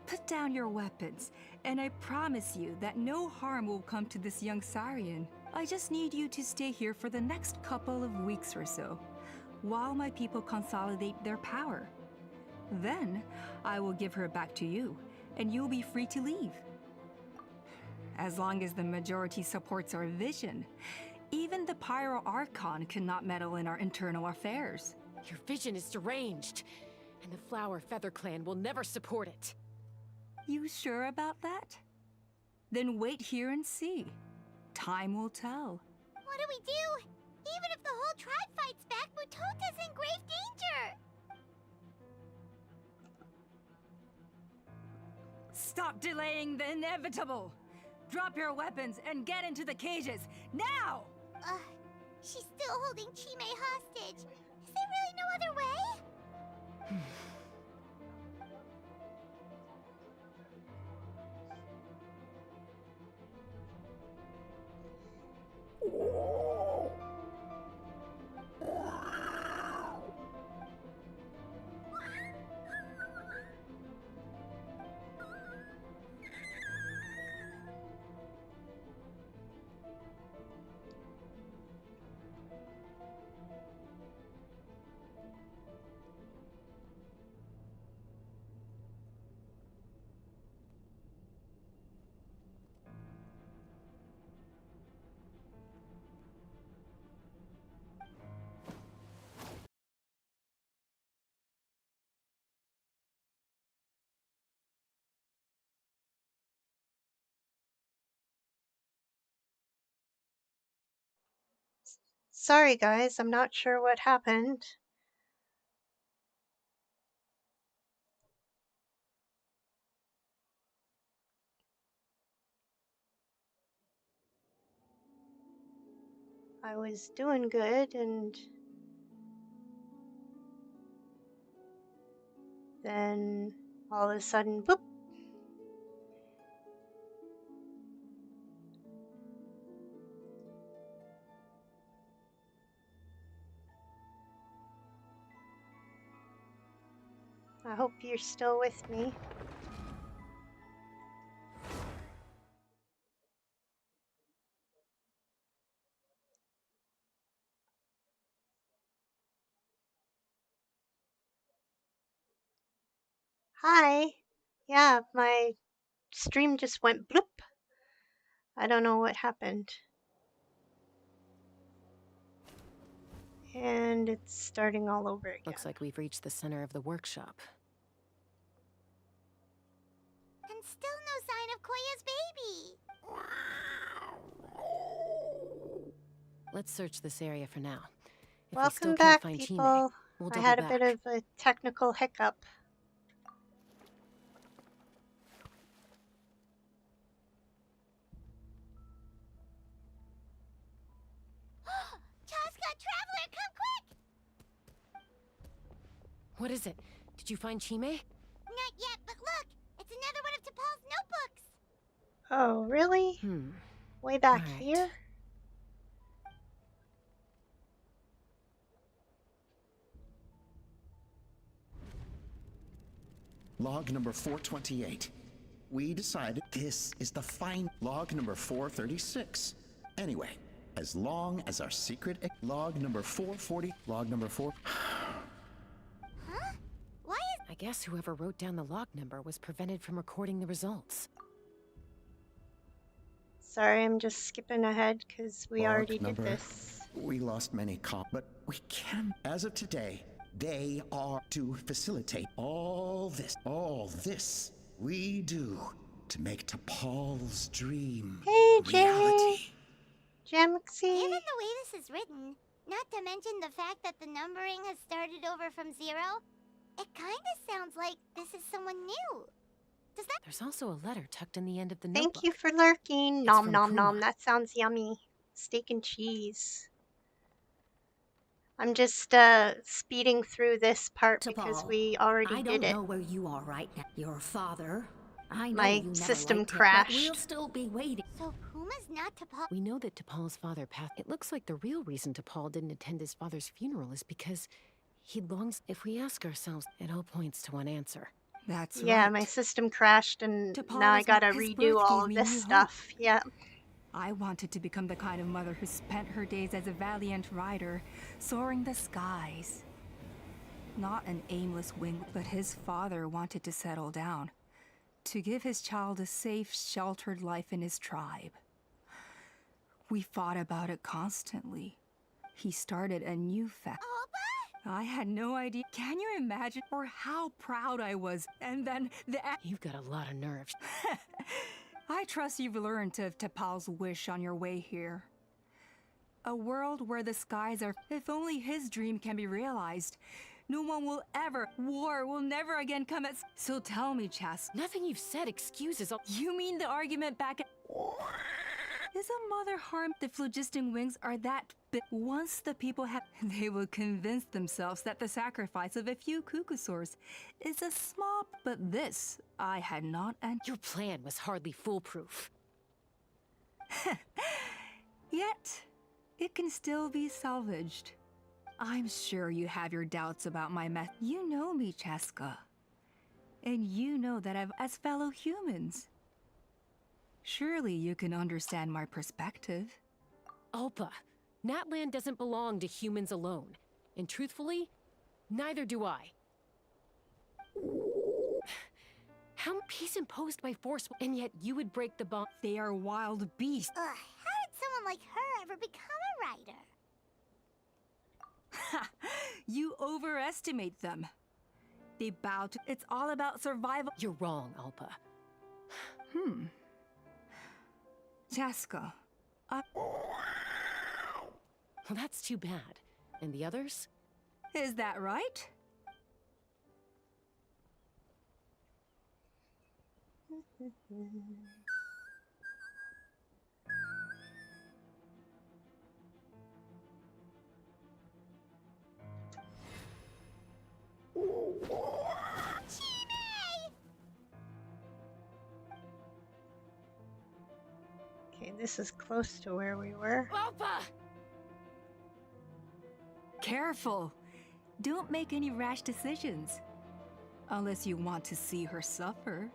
Put down your weapons, and I promise you that no harm will come to this young Saurian. I just need you to stay here for the next couple of weeks or so, while my people consolidate their power. Then, I will give her back to you, and you'll be free to leave. As long as the majority supports our vision, even the Pyro Archon cannot meddle in our internal affairs. Your vision is deranged, and the Flower Feather Clan will never support it. You sure about that? Then wait here and see. Time will tell. What do we do? Even if the whole tribe fights back, Mutota's in grave danger! Stop delaying the inevitable! Drop your weapons and get into the cages, now! She's still holding Chime hostage. Is there really no other way? Sorry, guys, I'm not sure what happened. I was doing good, and then all of a sudden, boop. I hope you're still with me. Hi. Yeah, my stream just went bloop. I don't know what happened. And it's starting all over again. Looks like we've reached the center of the workshop. And still no sign of Koya's baby. Let's search this area for now. If we still Welcome can't back, find Chime, people. we'll I double had a back. bit of a technical hiccup. Chaska, Traveler, come quick! What is it? Did you find Chime? Not yet, but look! It's another one of T'Pol's notebooks! Oh, really? Way back here? Log number 428. We decided this is the fine log number 436. Anyway, as long as our secret log number 440, log number 4. Huh? Why is... I guess whoever wrote down the log number was prevented from recording the results. Sorry, I'm just skipping ahead because we Log already did number- this. We lost many but we can. As of today, they are to facilitate all this we do to make T'Pol's dream Hey, reality. Jamxie. Given the way this is written, not to mention the fact that the numbering has started over from 0, it kinda sounds like this is someone new. Does that... There's also a letter tucked in the end of the Thank notebook. you for lurking. It's Nom from nom Kuma. nom. That sounds yummy. Steak and cheese. I'm just speeding through this part because T'Pol, we already I did don't it. know where you are right now. Your father, I know My you never system liked him, crashed. but we'll still be waiting. So Puma's not T'Pol... We know that T'Pol's father passed. It looks like the real reason T'Pol didn't attend his father's funeral is because he longs. If we ask ourselves, it all points to one answer. That's Yeah, right. my system crashed and T'Pol now I was gotta his redo birth all gave of me this new stuff. Yeah. I wanted to become the kind of mother who spent her days as a valiant rider, soaring the skies. Not an aimless wing, but his father wanted to settle down, to give his child a safe, sheltered life in his tribe. We fought about it constantly. He started a new I had no idea. Can you imagine or how proud I was? And then You've got a lot of nerves. I trust you've learned of T'Pol's wish on your way here. A world where the skies are... If only his dream can be realized, no one will ever... War will never again come at... So tell me, Chas. Nothing you've said excuses all... You mean the argument back at... Is a mother harmed? The phlogiston wings are that big. Once the people have... They will convince themselves that the sacrifice of a few cuckosaurs is a small... But this, I had not... And Your plan was hardly foolproof. Yet, it can still be salvaged. I'm sure you have your doubts about my meth. You know me, Chaska. And you know that as fellow humans. Surely you can understand my perspective. Alpa, Natland doesn't belong to humans alone. And truthfully, neither do I. How peace imposed by force, and yet you would break the bond? They are wild beasts. Ugh, how did someone like her ever become a writer? You overestimate them. They bow to... It's all about survival. You're wrong, Alpa. Chaska, Well, that's too bad. And the others? is that right? Okay, this is close to where we were. Alpa! Careful. Don't make any rash decisions. Unless you want to see her suffer.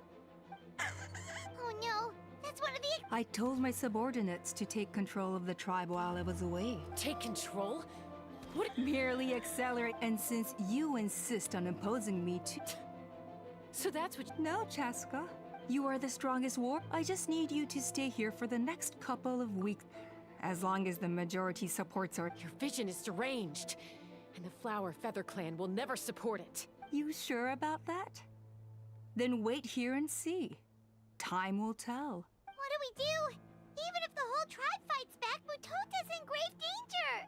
Oh no, that's one of the... I told my subordinates to take control of the tribe while I was away. Take control? What? Merely accelerate. And since you insist on imposing me to... So that's what... No, Chaska. You are the strongest war. I just need you to stay here for the next couple of weeks. As long as the majority supports our... Your vision is deranged. And the Flower Feather Clan will never support it. You sure about that? Then wait here and see. Time will tell. What do we do? Even if the whole tribe fights back, Mutota's in grave danger!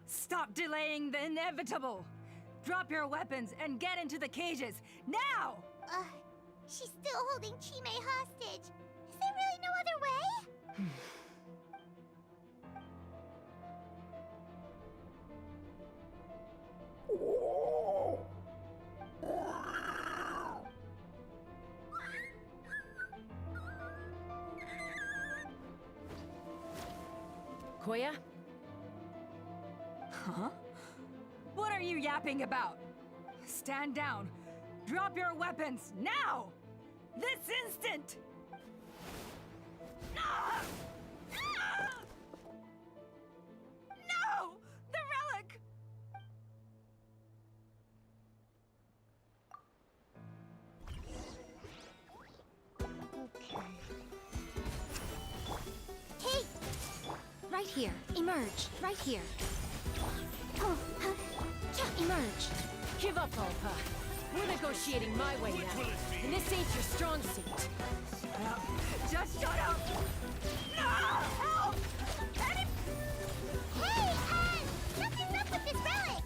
Stop delaying the inevitable! Drop your weapons and get into the cages, now! She's still holding Chime hostage. Is there really no other way? Koya? Huh? What are you yapping about? Stand down. Drop your weapons, now! This instant! Ah! Ah! No! The relic! Hey! Right here. Emerge. Right here. Emerge. Give up, Alpa. We're negotiating my way now. And this ain't your strong suit. Shut up. Just shut up! No! Help! Hey, something's up with this relic!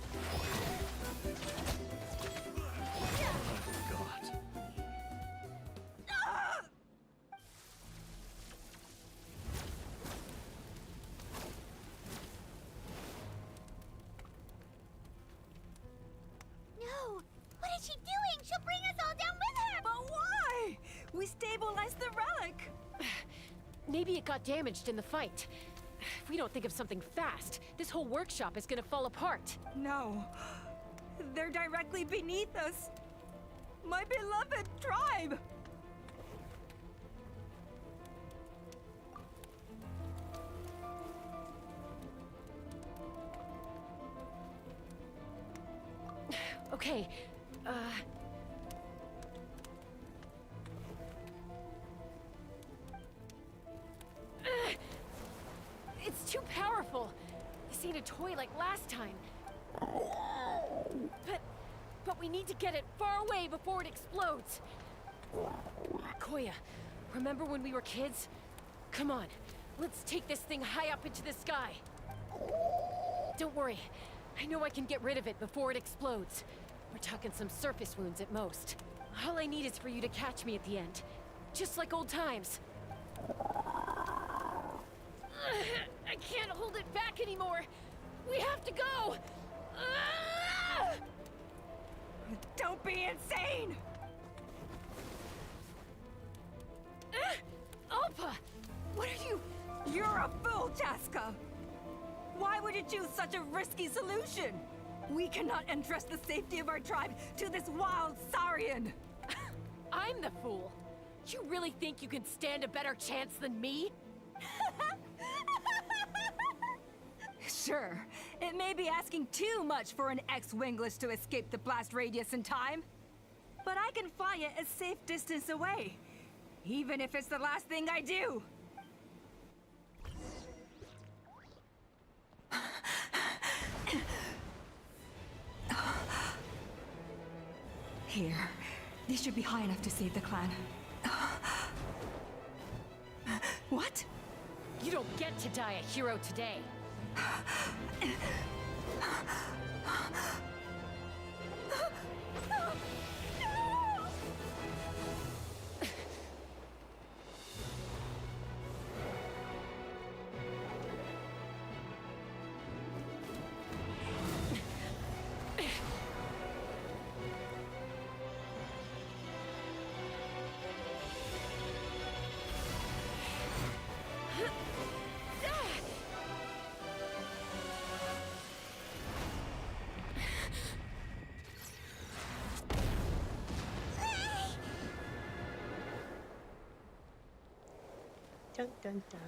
God. No! What is she doing? She'll bring us all down with her! But why? We stabilized the relic! Maybe it got damaged in the fight. If we don't think of something fast, this whole workshop is gonna fall apart. No. They're directly beneath us. My beloved tribe! Okay, it's too powerful. This ain't a toy like last time. But we need to get it far away before it explodes. Koya, remember when we were kids? Come on, let's take this thing high up into the sky. Don't worry, I know I can get rid of it before it explodes. We're talking some surface wounds at most. All I need is for you to catch me at the end. Just like old times. I can't hold it back anymore. We have to go. Don't be insane! Alpa! What are you... You're a fool, Chaska! Why would you choose such a risky solution? We cannot entrust the safety of our tribe to this wild Saurian! I'm the fool. You really think you can stand a better chance than me? Sure, it may be asking too much for an ex-wingless to escape the blast radius in time. But I can fly it a safe distance away, even if it's the last thing I do. Here, these should be high enough to save the clan. What? You don't get to die a hero today. Dun dun dun.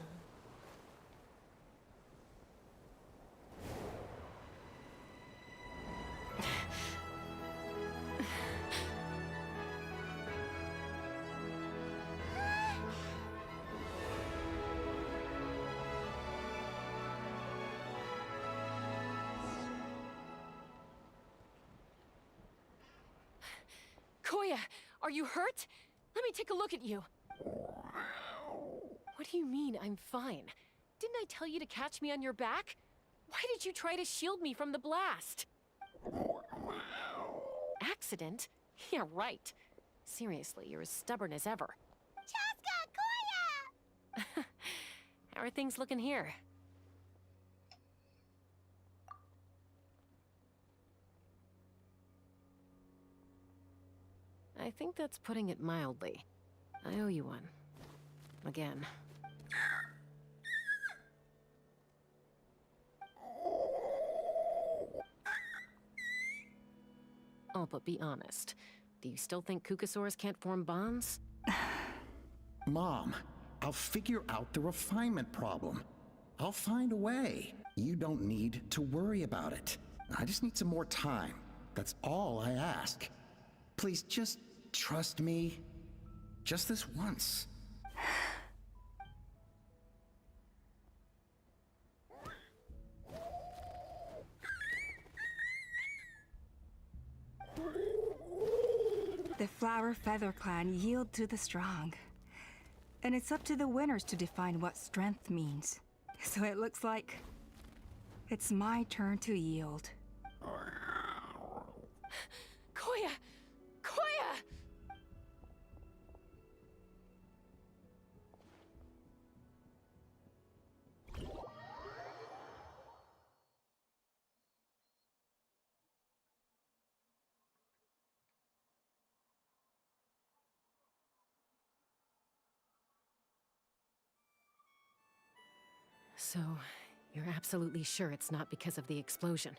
Koya, are you hurt? Let me take a look at you. What do you mean, I'm fine? Didn't I tell you to catch me on your back? Why did you try to shield me from the blast? Accident? Yeah, right. Seriously, you're as stubborn as ever. Chaska, Koya! How are things looking here? I think that's putting it mildly. I owe you one. Again. Oh, but be honest. Do you still think Kukasaurs can't form bonds? Mom, I'll figure out the refinement problem. I'll find a way. You don't need to worry about it. I just need some more time. That's all I ask. Please just trust me. Just this once. The Flower Feather Clan yield to the strong. And it's up to the winners to define what strength means. So it looks like it's my turn to yield. Koya! Koya! So, you're absolutely sure it's not because of the explosion?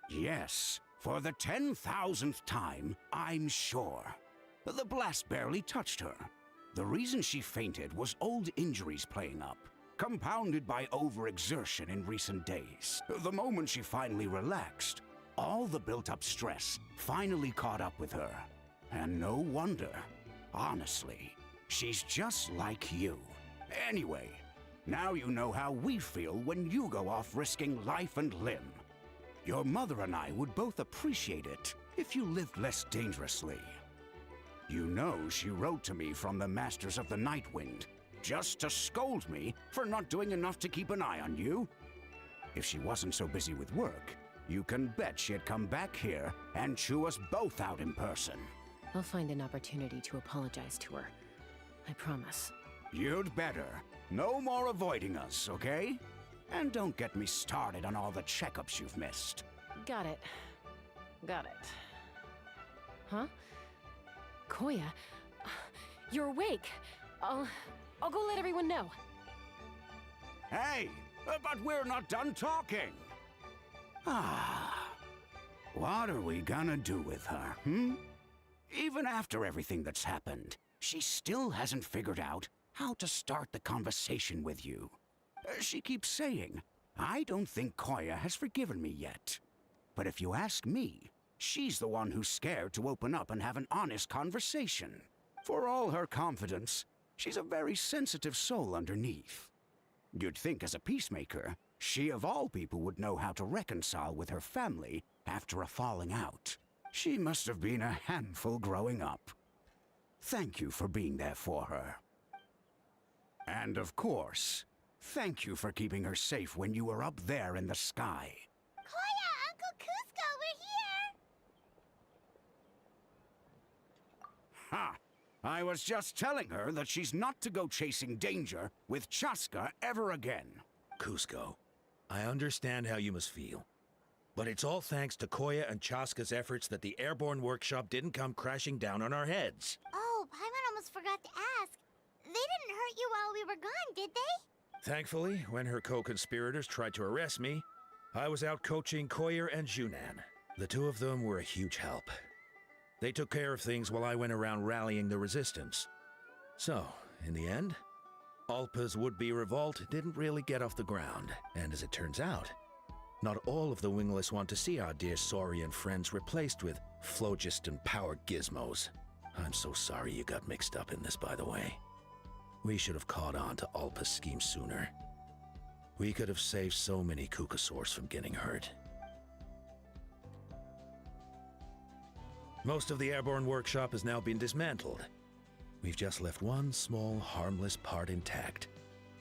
Yes, for the 10,000th time, I'm sure. The blast barely touched her. The reason she fainted was old injuries playing up, compounded by overexertion in recent days. The moment she finally relaxed, all the built-up stress finally caught up with her. And no wonder. Honestly, she's just like you. Anyway, now you know how we feel when you go off risking life and limb. Your mother and I would both appreciate it if you lived less dangerously. You know she wrote to me from the Masters of the Night Wind, just to scold me for not doing enough to keep an eye on you. If she wasn't so busy with work, you can bet she'd come back here and chew us both out in person. I'll find an opportunity to apologize to her. I promise. You'd better. No more avoiding us, okay? And don't get me started on all the checkups you've missed. Got it. Got it. Huh? Koya, you're awake. I'll go let everyone know. Hey, but we're not done talking. What are we gonna do with her, Even after everything that's happened, she still hasn't figured out how to start the conversation with you. She keeps saying, I don't think Koya has forgiven me yet. But if you ask me, she's the one who's scared to open up and have an honest conversation. For all her confidence, she's a very sensitive soul underneath. You'd think as a peacemaker, she of all people would know how to reconcile with her family after a falling out. She must have been a handful growing up. Thank you for being there for her. And of course, thank you for keeping her safe when you were up there in the sky. Koya, Uncle Cusco, we're here! Ha! I was just telling her that she's not to go chasing danger with Chaska ever again. Cusco, I understand how you must feel. But it's all thanks to Koya and Chaska's efforts that the airborne workshop didn't come crashing down on our heads. Oh, Paimon almost forgot to ask. They didn't hurt you while we were gone, did they? Thankfully, when her co-conspirators tried to arrest me, I was out coaching Koya and Junan. The two of them were a huge help. They took care of things while I went around rallying the resistance. So, in the end, Alpa's would-be revolt didn't really get off the ground, and as it turns out, not all of the wingless want to see our dear Saurian friends replaced with phlogiston power gizmos. I'm so sorry you got mixed up in this, by the way. We should have caught on to Alpa's scheme sooner. We could have saved so many Kukasaurs from getting hurt. Most of the airborne workshop has now been dismantled. We've just left one small, harmless part intact,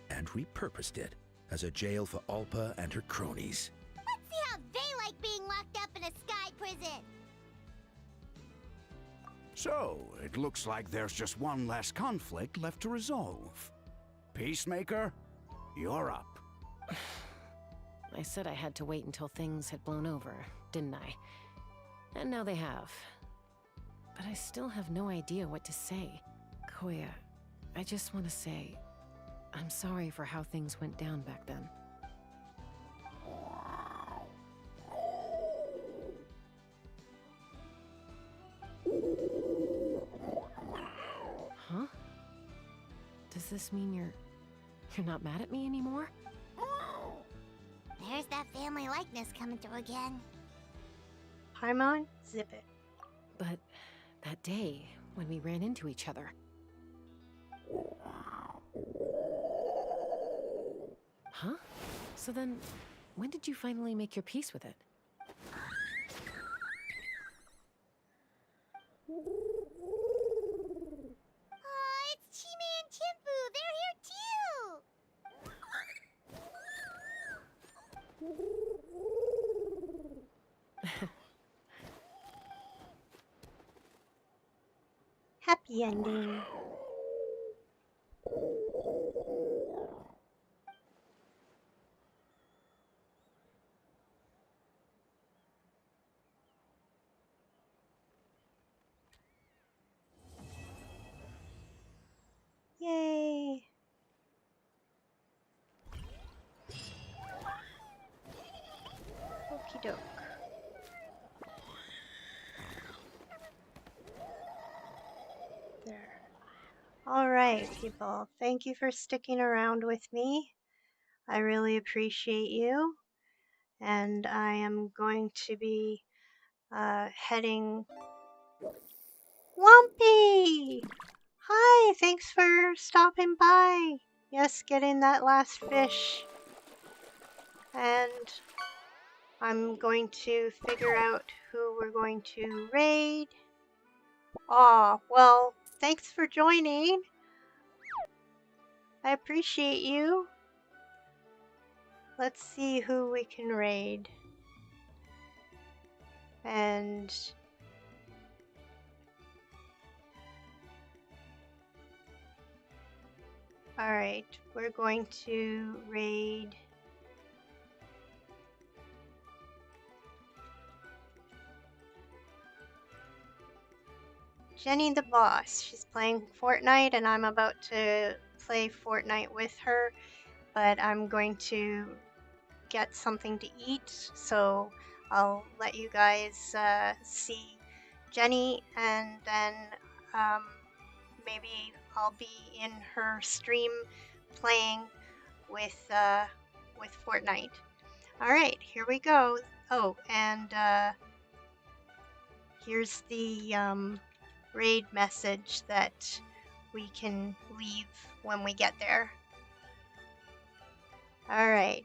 and repurposed it as a jail for Alpa and her cronies. Let's see how they like being locked up in a sky prison. So, it looks like there's just one less conflict left to resolve. Peacemaker, you're up. I said I had to wait until things had blown over, didn't I? And now they have. But I still have no idea what to say. Koya, I just want to say, I'm sorry for how things went down back then. Huh? Does this mean you're not mad at me anymore? There's that family likeness coming through again. Paimon, zip it. But that day, when we ran into each other. Huh? So then, when did you finally make your peace with it? Oh, it's Chime and Chimpu! They're here too! Happy ending. Yay! Okie doke. There. Alright, people. Thank you for sticking around with me. I really appreciate you. And I am going to be heading... Lumpy! Hi, thanks for stopping by. Yes, getting that last fish. And I'm going to figure out who we're going to raid. Aw, well, thanks for joining. I appreciate you. Let's see who we can raid. And... Alright, we're going to raid... Jenny the Boss. She's playing Fortnite and I'm about to play Fortnite with her, but I'm going to get something to eat, so I'll let you guys see Jenny, and then maybe I'll be in her stream playing with Fortnite. Alright, here we go. Oh, and here's the raid message that we can leave when we get there. Alright.